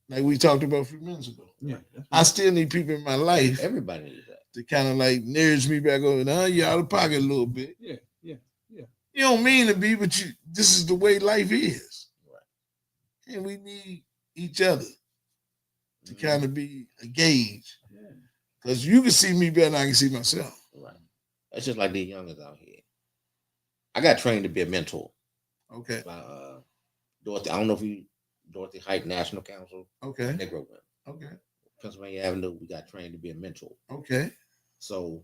Like we talked about a few minutes ago. Yeah. I still need people in my life Everybody needs that. to kind of like nudge me back over. Now you're out of pocket a little bit. Yeah. You don't mean to be, but this is the way life is. Right. And we need each other to kind of be a gauge. Yeah. Because you can see me better than I can see myself. Right. That's just like the youngers out here. I got trained to be a mentor Okay. by Dorothy. I don't know if you Dorothy Height National Council. Okay. Negro women. Okay. Pennsylvania Avenue. We got trained to be a mentor. Okay. So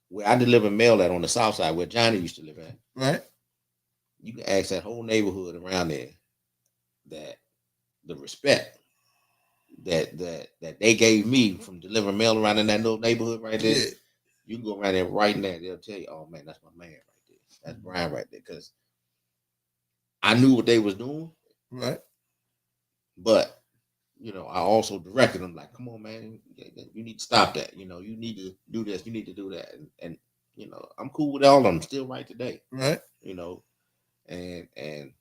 where I deliver mail at on the south side, where Johnny used to live at, Right. you can ask that whole neighborhood around there that the respect that they gave me from delivering mail around in that little neighborhood right there. Yeah. You can go around there right now, they'll tell you, oh man, that's my man right there. That's Brian right there. Because I knew what they was doing, Right. but you know, I also directed them like, come on, man, you need to stop that. You know, you need to do this, you need to do that. And you know, I'm cool with all of them still right today. Right. You know, and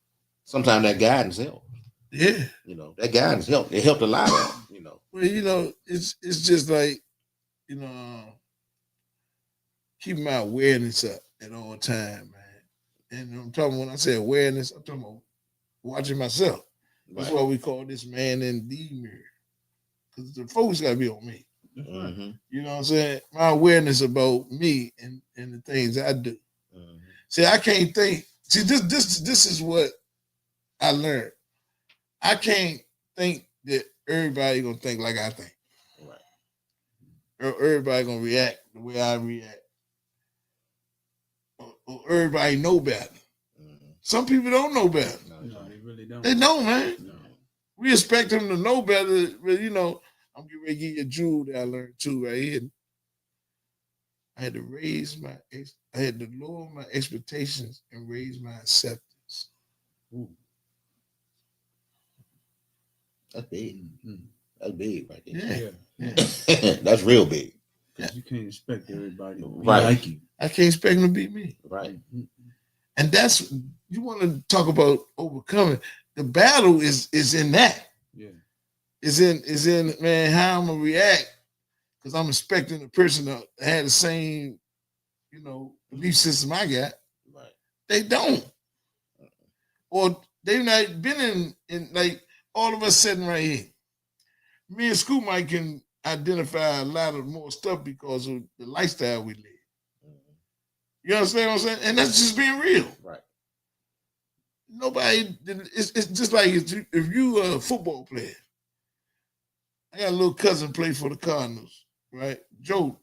sometimes that guidance helps. Yeah. You know, that guidance helped. It helped a lot of them, you know. Well, you know, it's just like, you know, keeping my awareness up at all time, man. And I'm talking when I say awareness, I'm talking about watching myself. That's Right. why we call this man in the mirror. Because the focus gotta be on me. Mhm, You know what I'm saying? My awareness about me and the things I do. mhm. See, I can't think. See, this is what I learned. I can't think that everybody gonna think like I think. Right. Or everybody gonna react the way I react. Or everybody know better. Mhm. Some people don't know better. No, No, they really don't. They don't, man. no. We expect them to know better, but you know, I'm getting ready to give you a jewel that I learned too right here. I had to I had to lower my expectations and raise my acceptance. Ooh. That's big. Mhm. That's big right there. Yeah. Yeah, Yeah. That's real big. because you can't expect everybody to be Right. like you. I can't expect them to be me. Right. Mhm. And that's you want to talk about overcoming. The battle is in that. Yeah. Is in man how I'm gonna react because I'm expecting the person to have the same, you know, belief system I got. Right. They don't, or they've not been in like all of us sitting right here. Me and Scoop Mike can identify a lot of more stuff because of the lifestyle we live. Mhm. You understand what I'm saying? And that's just being real. Right. Nobody. It's just like if you a football player. I got a little cousin play for the Cardinals, right? Joe's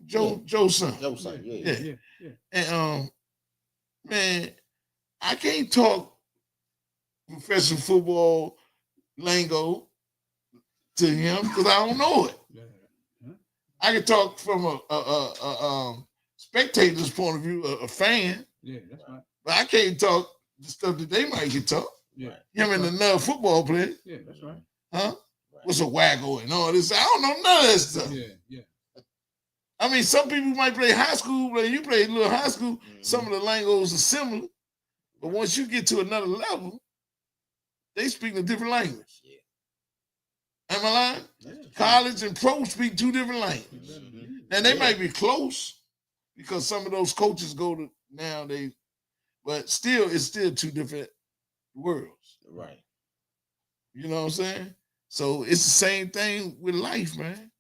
son. Joe son, yeah. Yeah. Yeah. Yeah. And man, I can't talk professional football lingo to him because I don't know it. Yeah. I can talk from a spectator's point of view, a fan, Yeah. That's right. but I can't talk the stuff that they might get talk. Yeah. Him and another football player, Yeah. That's right. huh? Right. What's a waggle and all this? I don't know none of that stuff. Yeah. Yeah. I mean, some people might play high school, but you play little high school. Mhm. Some of the lingos are similar, but once you get to another level, they speak a different language. Yeah. Am I lying? Yeah. College and pro speak two different languages. Mhm. Now they Yeah. might be close because some of those coaches go to nowadays, but still, it's still two different worlds. Right. You know what I'm saying? So it's the same thing with life, man.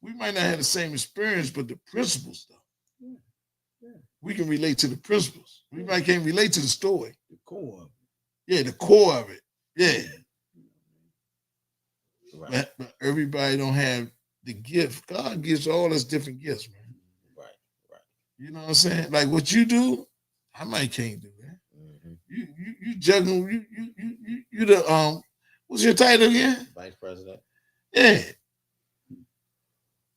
We might not have the same experience, but the principles stuff. Yeah. Yeah. We can relate to the principles. We might can't relate to the story. The core of Yeah, the core of it. Yeah. Right. But everybody don't have the gift. God gives all us different gifts, man. Right. Right. You know what I'm saying? Like what you do, I might can't do that. Mhm. You juggling, you the what's your title again? Vice President. Yeah.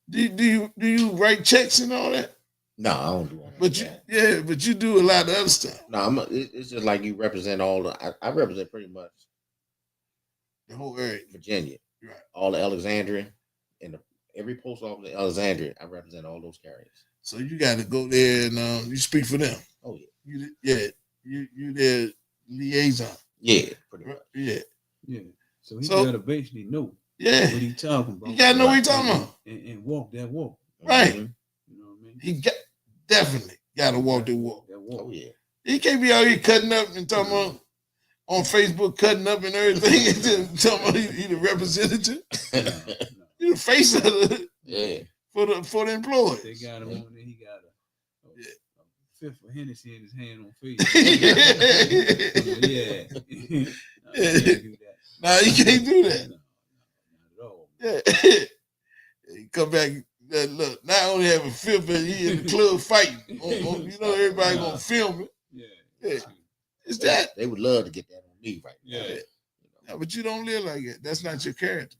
Do you write checks and all that? No, I don't do all But that. but you do a lot of other stuff. No, it's just like you represent all the. I represent pretty much The whole area. Virginia, Right. all the Alexandria, and every post office in Alexandria. I represent all those carriers. So you got to go there and you speak for them. Oh yeah, You their liaison. yeah, pretty much. Yeah. yeah. So he So- gotta basically know Yeah. what he talking about. You gotta know what he talking about. And walk that walk. Right. Mhm. You know what I mean? He definitely got to walk the walk. That walk. Oh yeah. He can't be out here cutting up and talking about on Facebook cutting up and everything and then talking about he the representative. No, no. He the face of the Yeah. for the employees. They got him on there. He got a Yeah. fifth of Hennessy in his hand on Facebook. Yeah. No, you can't do that. Nah, you can't do that. No, not at all. Yeah. He come back. Look, not only have a fifth, but he in the club fighting. You know, everybody gonna film it. Yeah. Yeah. It's that. They would love to get that on me right now. Yeah. No, but you don't live like it. That's not your character.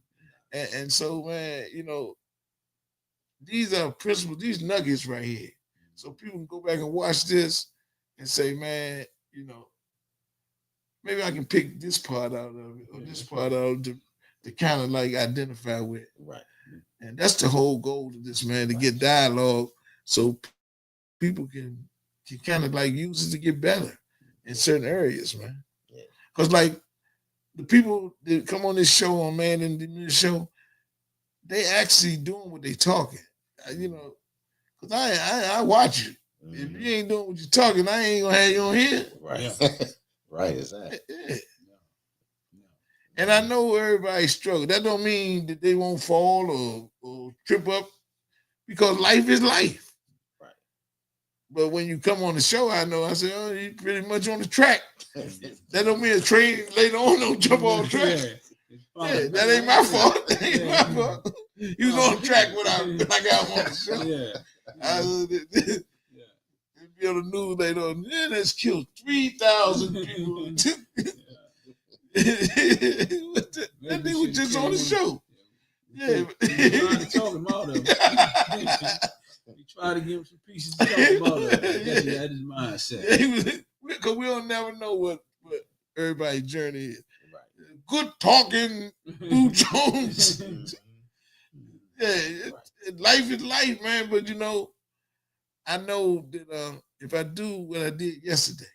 And so, man, you know, these are principles, these nuggets right here. So people can go back and watch this and say, man, you know, maybe I can pick this part out of it or this part out of to kind of like identify with. Right. And that's the whole goal of this, man, to get dialogue so people can kind of like use it to get better in certain areas, man. Yeah. Because like the people that come on this show on Man in the Mirror show, they actually doing what they talking. You know, because I watch you. If you ain't doing what you're talking, I ain't gonna have you on here. Right. Right, exactly. Yeah. And I know everybody struggle. That don't mean that they won't fall or trip up, because life is life. Right. But when you come on the show, I know I say, oh, you pretty much on the track. That don't mean a train later on don't jump on the track. Yeah, that ain't my fault. That ain't my fault. He was on the track when I got him on the show. Yeah. Be on the news later on. Yeah, that's killed 3,000 people. That nigga was just on the show. Yeah. You trying to talk him out of it. You try to give him some pieces to talk about it. That is mindset. Because we don't never know what everybody's journey is. Right. Good talking, Boo Jones. Yeah, life is life, man. But you know, I know that if I do what I did yesterday,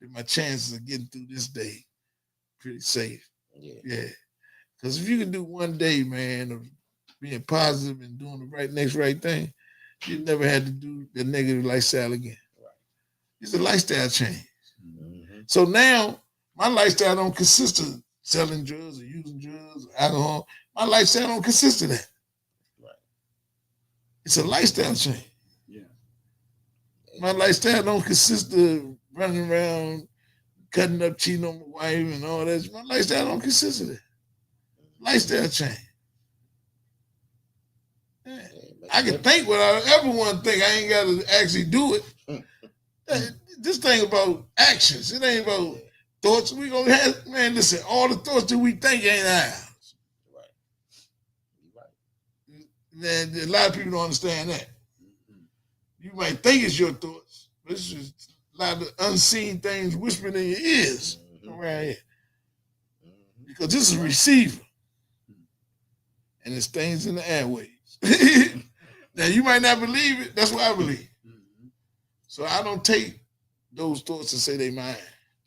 that my chances of getting through this day pretty safe. Yeah. Because if you can do one day, man, of being positive and doing the next right thing, you never had to do the negative lifestyle again. Right. It's a lifestyle change. Mm-hmm. So now my lifestyle don't consist of selling drugs or using drugs or alcohol. My lifestyle don't consist of that. Right. It's a lifestyle change. Yeah. My lifestyle don't consist of running around, cutting up, cheating on my wife and all that. My lifestyle don't consist of that. Lifestyle change. Yeah. I can think what I ever want to think. I ain't got to actually do it. This thing about actions. It ain't about thoughts. We gonna have, man, listen, all the thoughts that we think ain't ours. Right. Man, a lot of people don't understand that. You might think it's your thoughts, but it's just a lot of unseen things whispering in your ears around here. Because this is a receiver. And it's things in the airways. Now, you might not believe it. That's what I believe. So I don't take those thoughts and say they mine.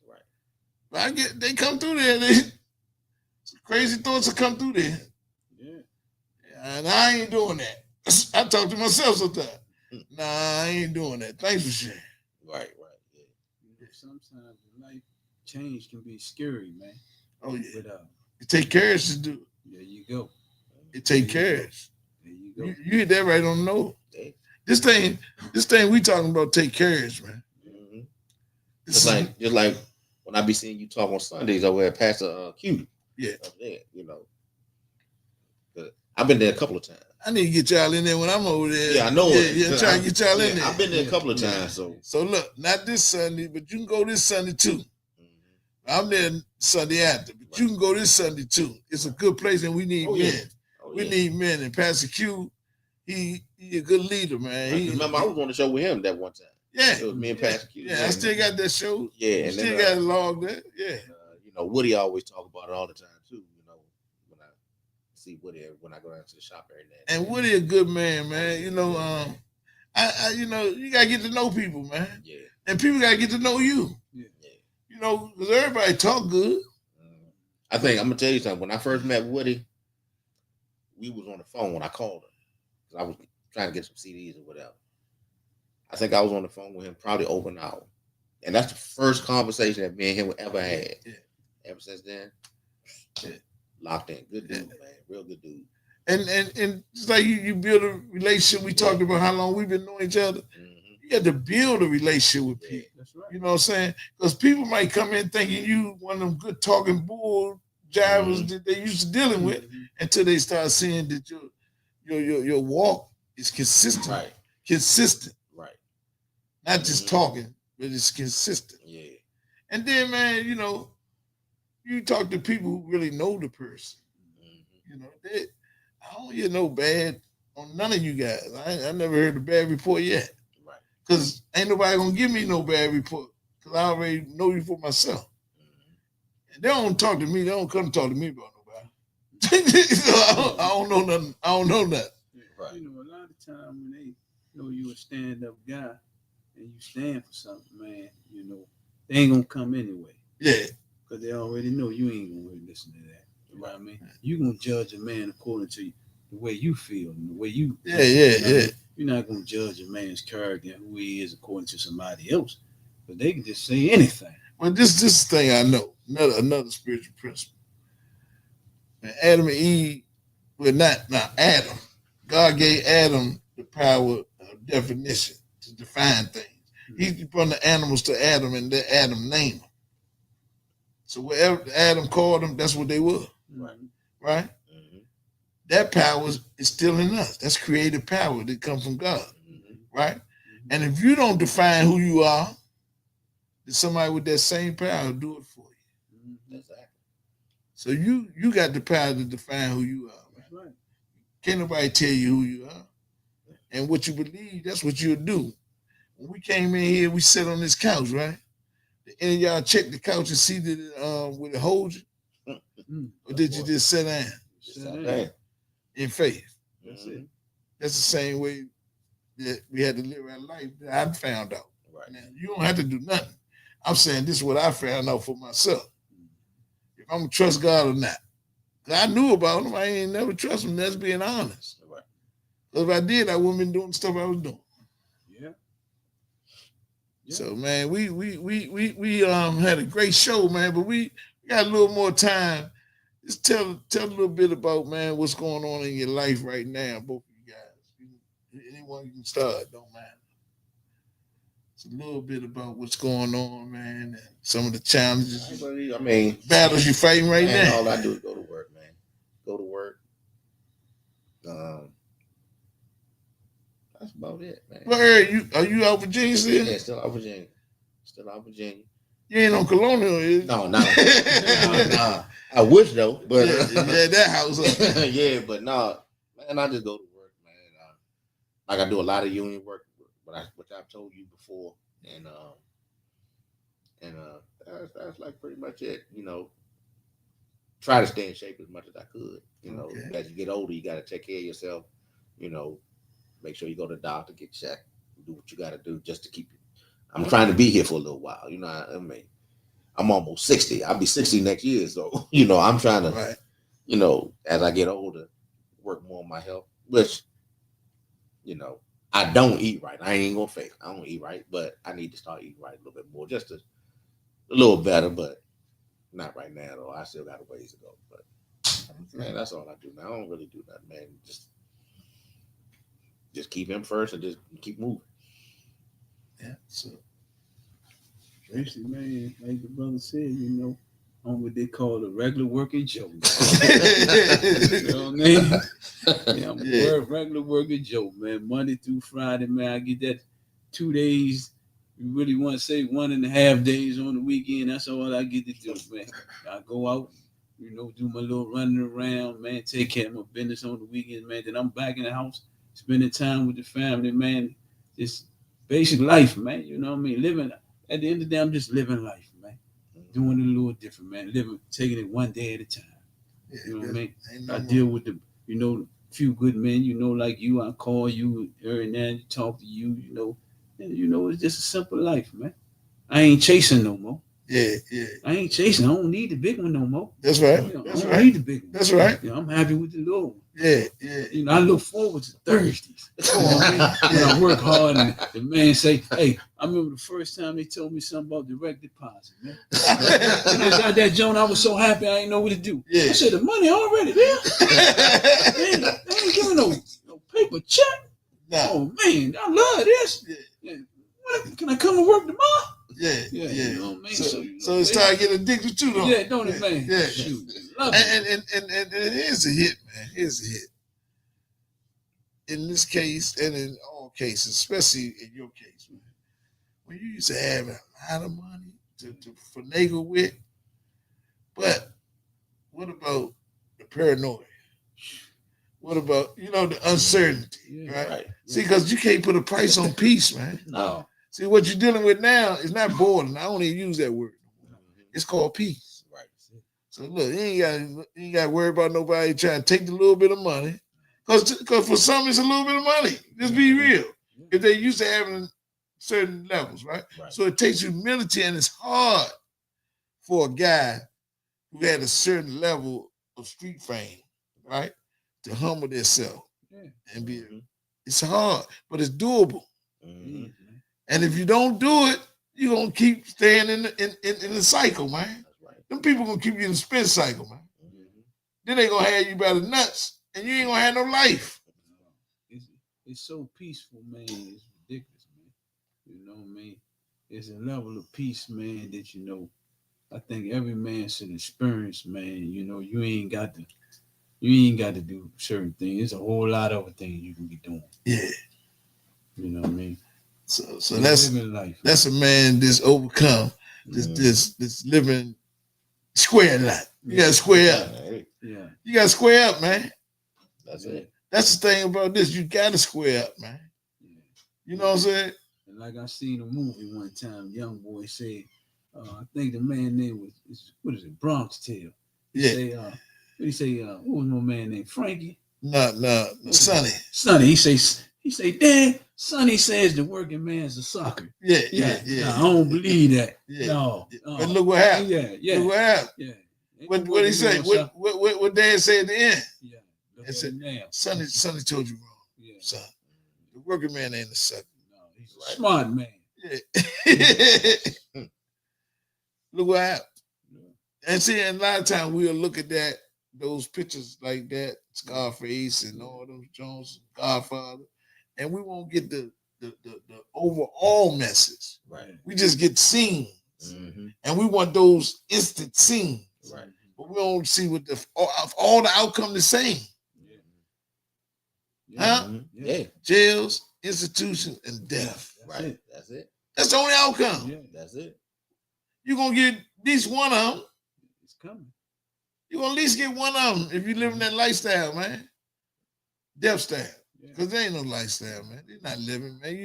Right. But they come through there. Crazy thoughts will come through there. Yeah. And I ain't doing that. I talk to myself sometimes. Nah, I ain't doing that. Thanks for sharing. Right. Yeah. Sometimes life change can be scary, man. Oh, yeah. But It take courage to do it. there you go. It take courage. There you go. You hit that right on the nose. This thing we talking about take courage, man. Mm-hmm. Just like when I be seeing you talk on Sundays over at Pastor Q. Yeah. Up there, you know. But I've been there a couple of times. I need to get y'all in there when I'm over there. Yeah, I know it. Yeah, try to get y'all in there. I've been there a couple of times. So look, not this Sunday, but you can go this Sunday too. I'm there Sunday after, but you can go this Sunday too. It's a good place, and we need men. We need men. And Pastor Q, he a good leader, man. Remember, I was on the show with him that one time. Yeah. It was me and Pastor Q. Yeah, I still got that show. Yeah. And still got it logged there. Yeah. You know, Woody always talk about it all the time too. You know, when I see Woody when I go down to the shop every day. And Woody a good man. You know, I you know, you gotta get to know people, man. Yeah. And people gotta get to know you. Yeah. You know, because everybody talk good. I think I'm gonna tell you something. When I first met Woody, we was on the phone when I called him. I was trying to get some CDs or whatever. I think I was on the phone with him probably over an hour. And that's the first conversation that me and him ever had. Yeah. Ever since then, locked in. Good dude, man. Real good dude. And just like you build a relationship, we talked about how long we've been knowing each other. You got to build a relationship with people. That's right. You know what I'm saying? Because people might come in thinking you one of them good talking bull drivers that they used to dealing with until they start seeing that your walk is consistent. Right. Consistent. Right. Not just talking, but it's consistent. Yeah. And then, man, you talk to people who really know the person. I don't hear no bad on none of you guys. I never heard a bad report yet. Right. Because ain't nobody gonna give me no bad report. Because I already know you for myself. And they don't talk to me. They don't come talk to me about nobody. So I don't know nothing. I don't know nothing. Right. A lot of time when they know you a stand-up guy and you stand for something, man, they ain't gonna come anyway. Yeah. Because they already know you ain't gonna really listen to that. You know what I mean? You gonna judge a man according to the way you feel and the way you. Yeah. You're not gonna judge a man's character and who he is according to somebody else, but they can just say anything. Well, this thing I know, another spiritual principle. And Adam and Eve were not Adam. God gave Adam the power of definition to define things. He brought the animals to Adam and let Adam name them. So whatever Adam called them, that's what they were. Right? That power is still in us. That's creative power that comes from God. Right? And if you don't define who you are, then somebody with that same power will do it for you. Exactly. So you got the power to define who you are, man. Right. Can't nobody tell you who you are. And what you believe, that's what you'll do. When we came in here, we sat on this couch, right? Did any of y'all check the couch and see that would it hold you? Or did you just sit down? Sit down. In faith. That's it. That's the same way that we had to live our life that I found out. Right. Now, you don't have to do nothing. I'm saying this is what I found out for myself. If I'm going to trust God or not. Because I knew about him. I ain't never trust him. That's being honest. Right. Because if I did, I wouldn't been doing the stuff I was doing. Yeah. So, man, we had a great show, man, but we got a little more time. Just tell a little bit about, man, what's going on in your life right now, both of you guys. Anyone can start, don't matter. It's a little bit about what's going on, man, and some of the challenges, I mean, battles you're fighting right now. All I do is go to work, man. Go to work. That's about it, man. Well, are you out Virginia still? Yeah, still out Virginia. You ain't on Colonial, is you? No. Nah. I wish though, but yeah, that house. Yeah, but no, man. I just go to work, man. Like I do a lot of union work, which I've told you before, and that's like pretty much it. Try to stay in shape as much as I could. Okay. As you get older, you got to take care of yourself. Make sure you go to the doctor, get checked, do what you got to do just to keep you. I'm trying to be here for a little while. I mean, I'm almost 60. I'll be 60 next year. So, I'm trying to, Right. As I get older, work more on my health, which, I don't eat right. I ain't gonna fake. I don't eat right, but I need to start eating right a little bit more, just a little better, but not right now though. I still got a ways to go. But man, that's all I do now. I don't really do nothing, man. Just keep him first and just keep moving. Yeah. So Basically, man, like the brother said, on what they call a regular working Joe. You know what I mean? Yeah, I'm a regular working Joe, man. Monday through Friday, man. I get that 2 days. You really want to say 1.5 days on the weekend. That's all I get to do, man. I go out, do my little running around, man. Take care of my business on the weekend, man. Then I'm back in the house, spending time with the family, man. Just basic life, man. You know what I mean? Living. At the end of the day, I'm just living life, man. Doing it a little different, man. Taking it one day at a time. You know what I mean? I deal with the, few good men, like you. I call you every now and then, talk to you, and, it's just a simple life, man. I ain't chasing no more. Yeah, yeah. I ain't chasing. I don't need the big one no more. That's right. You know, That's I don't right. need the big one. That's right. You know, I'm happy with the little one. Yeah, yeah. You know, I look forward to Thursdays. You know what I mean? When I work hard and the man say, hey, I remember the first time they told me something about direct deposit, man. When I got that joint, I was so happy I didn't know what to do. Yeah. I said, the money already there? They ain't giving no paper check. Nah. Oh, man, I love this. Yeah. Yeah. What? Can I come to work tomorrow? Yeah, Yeah, yeah. you know what I mean? So, you know, so it's time to get addicted to them. Yeah, don't it, man? Yeah. Shoot, love it. And here's a hit, man. Here's a hit. In this case, and in all cases, especially in your case, man, when you used to have a lot of money to finagle with, but what about the paranoia? What about, the uncertainty, Yeah. right? See, because you can't put a price on peace, man. No. See, what you're dealing with now is not boredom. I don't even use that word. It's called peace. Right. So look, you ain't got to worry about nobody trying to take the little bit of money. Because for some, it's a little bit of money. Just be real. If they used to having certain levels, right? So it takes humility, and it's hard for a guy who had a certain level of street fame, right, to humble themselves and be. It's hard, but it's doable. Mm-hmm. And if you don't do it, you're gonna keep staying in the cycle, man. That's right. Them people gonna keep you in the spin cycle, man. Mm-hmm. Then they gonna have you by the nuts, and you ain't gonna have no life. It's so peaceful, man. It's ridiculous, man. You know what I mean? It's a level of peace, man, that I think every man should experience, man. You ain't got to do certain things. There's a whole lot of other things you can be doing. Yeah. You know what I mean? So that's life. That's a man that's overcome this living square life. You gotta square up. Yeah. You gotta square up, man. That's it. That's the thing about this. You gotta square up, man. Yeah. You know what I'm saying? And like I seen a movie one time, young boy said, I think the man name was Bronx Tale. Yeah. What was my man named Frankie? No, Sonny. Sonny. He say, Dad, Sonny says the working man's a sucker. Yeah. Nah, I don't believe that. Yeah. No. But look what happened. Yeah. Look what happened. Yeah. What he say? What Dad said at the end? Yeah. It said, Sonny told you wrong. Yeah. Son, the working man ain't a sucker. No, he's a smart man. Yeah. Look what happened. Yeah. And see, and a lot of times we'll look at those pictures like that, Scarface and all those Jones, Godfather, and we won't get the overall message. Right. We just get scenes, Mm-hmm. and we want those instant scenes. Right. But we don't see what all the outcome the same. Huh? Mm-hmm. Yeah. Jails, institutions, and death. Right. That's it. That's the only outcome. Yeah. That's it. You're gonna get at least one of them. It's coming. You're gonna at least get one of them if you live in that lifestyle, man. Death style. Because there ain't no lifestyle, man. They're not living, man.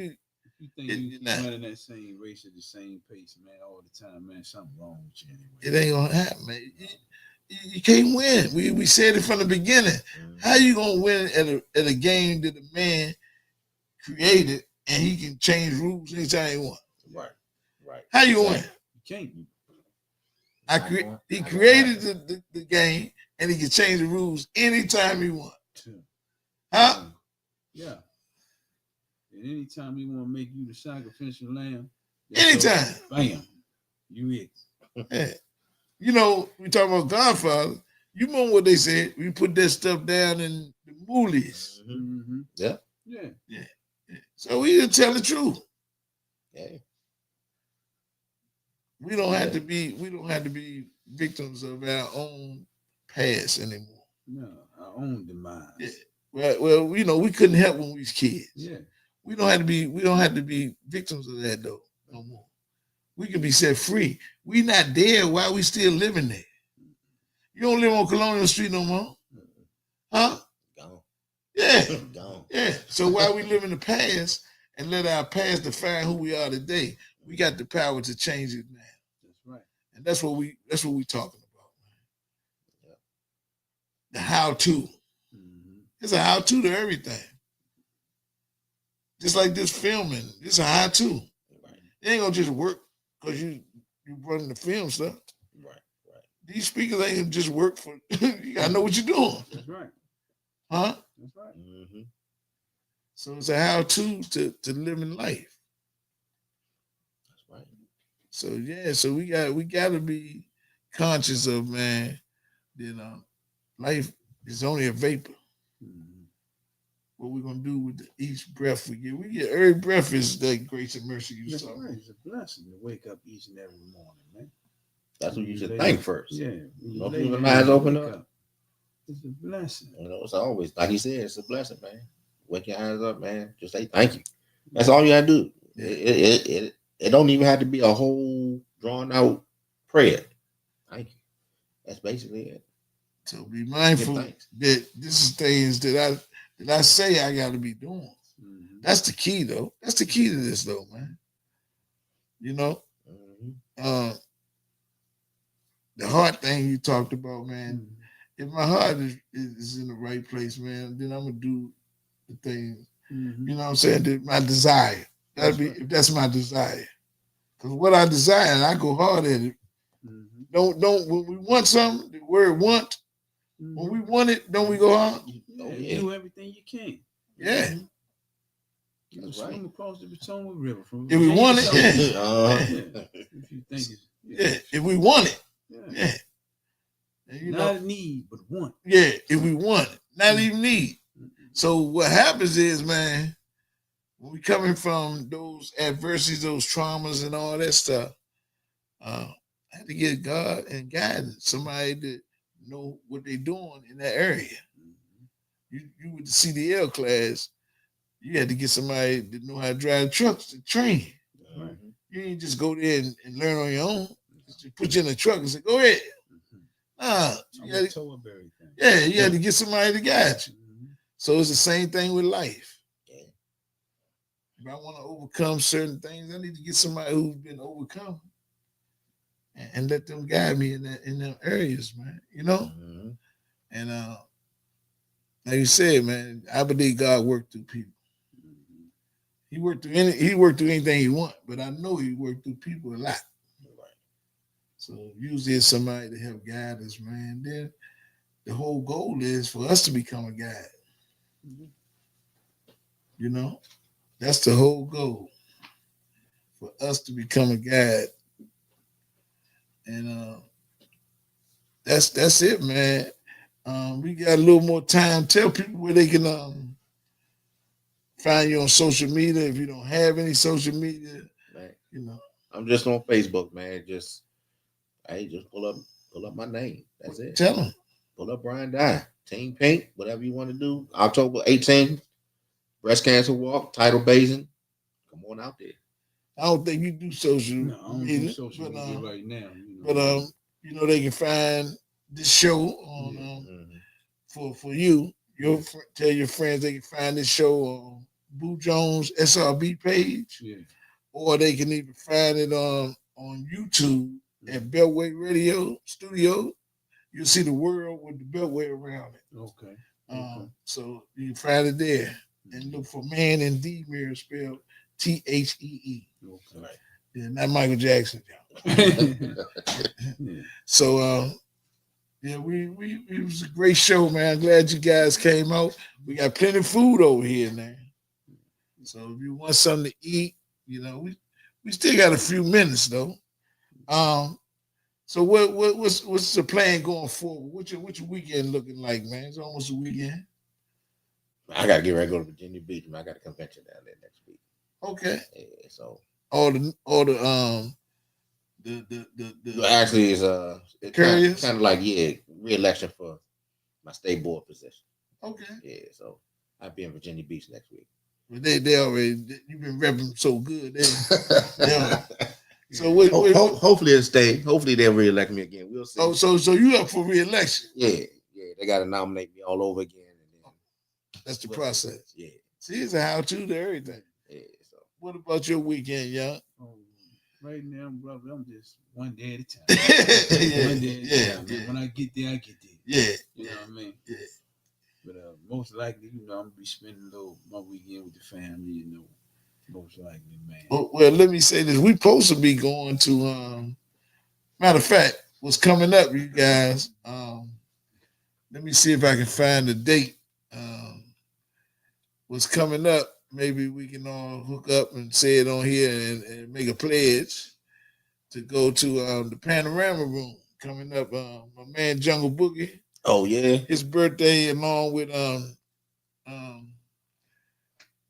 You think you running that same race at the same pace, man, all the time, man, something wrong with you anyway. It ain't gonna happen, man. You can't win. We said it from the beginning. Mm-hmm. How you gonna win at a game that a man created and he can change rules anytime he wants? Right. How you gonna win? You can't. He created the game and he can change the rules anytime he wants. Huh? Yeah. And anytime he want to make you the sacrificial lamb, Anytime. Bam. You it. Yeah. We talking about Godfather. You remember what they said? We put that stuff down in the movies. Mm-hmm. Yeah. Yeah. So we didn't tell the truth. Yeah. We don't have to be victims of our own past anymore. No, our own demise. Yeah. Well, we couldn't help when we was kids. Yeah. We don't have to be victims of that though no more. We can be set free. We not there while we still living there. You don't live on Colonial Street no more. Huh? Gone. Yeah. Gone. Yeah. So while we live in the past and let our past define who we are today, we got the power to change it now. That's right. And that's what we talking about, man. Yeah. The how-to. Mm-hmm. It's a how-to to everything. Just like this filming, it's a how-to. Right. It ain't gonna just work because you you running the film stuff. Right. These speakers ain't just work for. You gotta know what you're doing, That's right. huh? That's right. Mm-hmm. So it's a how-to to living life. That's right. So yeah, so we got to be conscious of, man, that life is only a vapor. Mhm. What we're gonna do with each breath we get. We get every breath is that grace and mercy you That's saw. right. It's a blessing to wake up each and every morning, man. That's what you should lay thank down- first. Yeah. when you Don't lay keep your down eyes and open wake up. It's a blessing. You know, it's always like he said, it's a blessing, man. Wake your eyes up, man. Just say thank you. That's all you gotta do. Yeah. It don't even have to be a whole drawn out prayer. Thank you. That's basically it. So be mindful Give thanks. that this is things that I say I got to be doing. Mhm. That's the key, though. That's the key to this, though, man. You know, Mhm. the heart thing you talked about, man. Mhm. If my heart is in the right place, man, then I'm gonna do the thing. Mhm. You know what I'm saying? My desire. That's If right. that's my desire. Because what I desire, and I go hard at it. Mhm. Don't when we want something, the word want. When we want it, don't we go hard? Yeah, Oh, you yeah. do everything you can. Yeah. Mhm. You That's swim right. across the Potomac River from If we Virginia want to it, South yeah. Carolina. If you think it's Yeah. If we want it, yeah. yeah. And, you Not know, need but want. yeah. If we want it, not even need. Mhm. So what happens is, man, when we coming from those adversities, those traumas, and all that stuff, I had to get God and guidance, somebody that know what they're doing in that area. Mhm. You with the CDL class, you had to get somebody that know how to drive trucks to train. Right. Mhm. You ain't just go there and learn on your own. Just put you in a truck and say, "Go ahead." Mhm. Nah, I'm you gonna gotta, toe up everything. yeah, you had to get somebody to guide you. Mhm. So it's the same thing with life. Yeah. If I want to overcome certain things, I need to get somebody who's been overcome and let them guide me in them areas, man. You know, Mhm. and like you said, man, I believe God worked through people. Mhm. He worked through anything he want, but I know he worked through people a lot. Right. So usually it's somebody to help guide us, man. Then the whole goal is for us to become a guide. Mhm. You know, that's the whole goal for us to become a guide, and that's it, man. We got a little more time. Tell people where they can find you on social media if you don't have any social media. Man. You know, I'm just on Facebook, man. Just pull up my name. That's it. tell them. Pull up Brian Dye. Team Pink, whatever you want to do. October 18th, breast cancer walk, Tidal Basin. Come on out there. I don't think you do social No, I don't do media, social but media right now. You know. but you know they can find this show on Yeah. Mhm. for you. Tell your friends they can find this show on Boo Jones SRB page, Yeah. or they can even find it on YouTube at Beltway Radio Studio. You'll see the world with the Beltway around it. Okay. Okay. So you can find it there and look for Man in D Mirror spelled THEE. Okay. Right. Yeah, not Michael Jackson. Yeah. So yeah, we it was a great show, man. I'm glad you guys came out. We got plenty of food over here now. So if you want something to eat, you know, we still got a few minutes though. So what's the plan going forward? What's your weekend looking like, man? It's almost a weekend. I gotta get ready to go to Virginia Beach, man. I got a convention down there next week. Okay. Yeah, so All the actually it's Curious? kind of like re-election for my state board position. Okay. Yeah, so I'll be in Virginia Beach next week. But they already you've been repping so good. Yeah. So Hopefully it'll stay. Hopefully they'll re-elect me again. We'll see. oh, so you up for re-election? Yeah. They got to nominate me all over again, and then That's the we'll process. see. Yeah. See, it's a how-to to everything. Yeah. So What about your weekend, young? Oh, right now, brother, I'm just one day at a time. One day at a time. Man. When I get there, I get there. Yeah. You know what I mean? Yeah. But most likely, you know, I'm gonna be spending my weekend with the family. You know, most likely, man. Well, let me say this: we supposed to be going to Matter of fact, what's coming up, you guys? Let me see if I can find the date. What's coming up? Maybe we can all hook up and say it on here and make a pledge to go to the Panorama Room coming up. My man Jungle Boogie, Oh yeah. his birthday, along with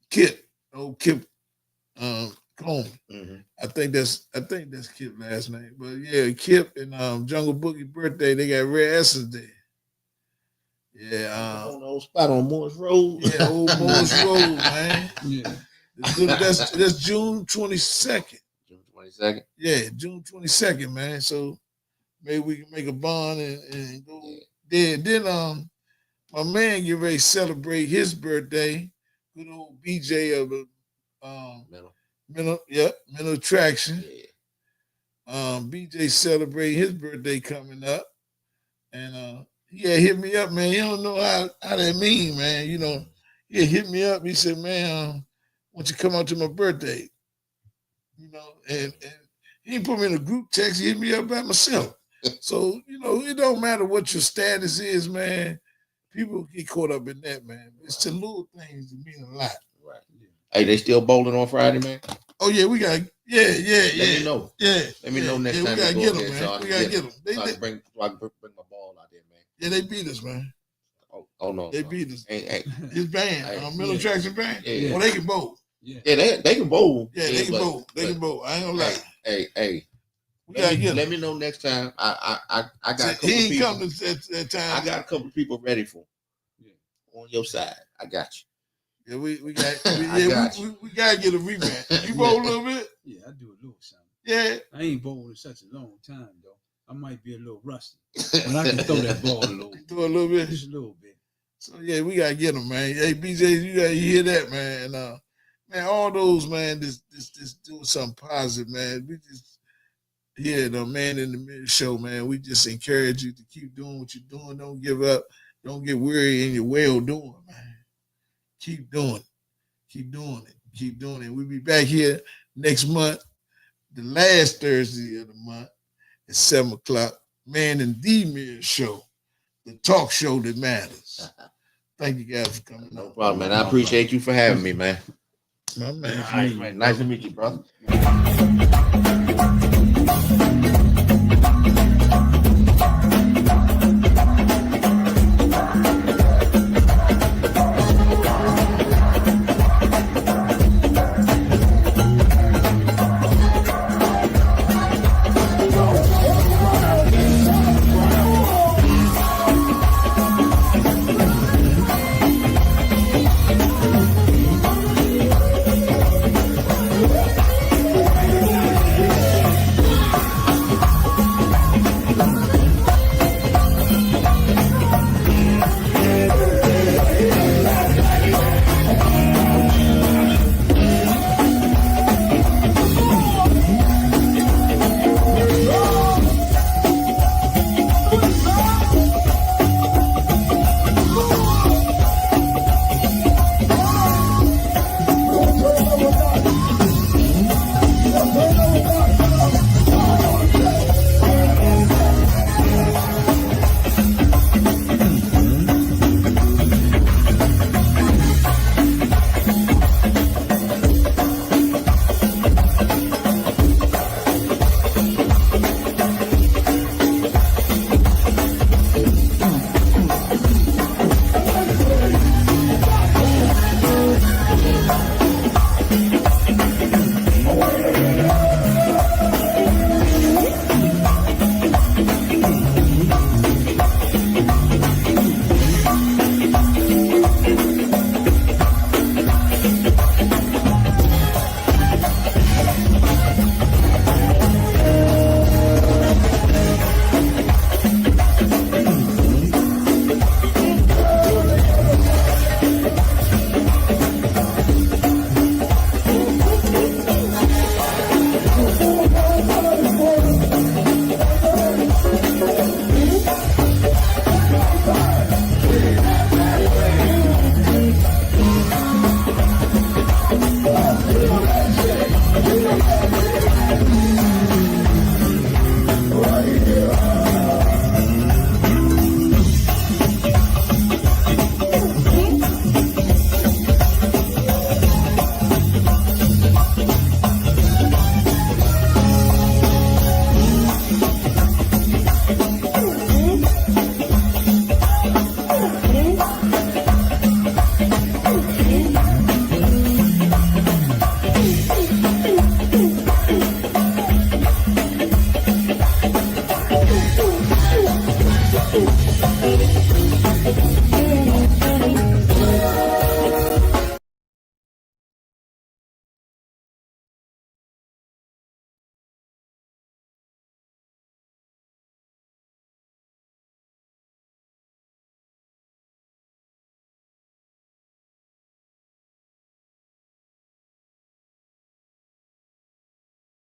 Kip, old Kip Coleman. Mhm. I think that's Kip last name. But yeah, Kip and Jungle Boogie birthday, they got Rare Essence Day. Yeah, On the old spot on Morris Road. yeah, old Morris Road, man. Yeah. That's June 22nd. June 22nd. Yeah, June 22nd, man. So maybe we can make a bond and go there. Then my man get ready to celebrate his birthday. Good old BJ of the mental attraction. Yeah. BJ celebrate his birthday coming up. And he had hit me up, man. He don't know how that mean, man. You know, he had hit me up. He said, man, why don't you come out to my birthday? You know, and he didn't put me in a group text. He hit me up by myself. So, you know, it don't matter what your status is, man. People get caught up in that, man. It's the little things that mean a lot. Right. Hey, they still bowling on Friday, man? Oh, yeah, we got, Let me know. Yeah. Let me know next we time. gotta we get go them, there, man. so I We can gotta get get them. So I can bring my ball out there, man. Yeah, they beat us, man. Oh no. They beat us. Hey. His band, Hey, Mental Attraction Band. Yeah. Well, they can bowl. Yeah. Yeah, they can bowl. Yeah, they can but- bowl. They can bowl. I ain't gonna lie. Hey. We gotta get Let him. me know next time. I got a couple He ain't people. come to that time. I got a couple people ready for Yeah. on your side. I got you. Yeah, we got. I got We gotta get a rematch. You bowl a little bit. Yeah, I do a little something. Yeah. I ain't bowled in such a long time though. I might be a little rusty, but I can throw that ball a little, Do a little bit. just a little bit. So yeah, we gotta get him, man. Hey, BJ, you gotta hear that, man. Man, all those, man, just doing something positive, man. We just here, the Man in the Mirror show, man. We just encourage you to keep doing what you're doing. Don't give up. Don't get weary in your well doing, man. Keep doing it. Keep doing it. Keep doing it. We'll be back here next month, the last Thursday of the month at 7 o'clock. Man in the Mirror show, the talk show that matters. Thank you guys for coming. No problem, man. I appreciate you for having me, man. My man. All right, man. Nice to meet you, brother.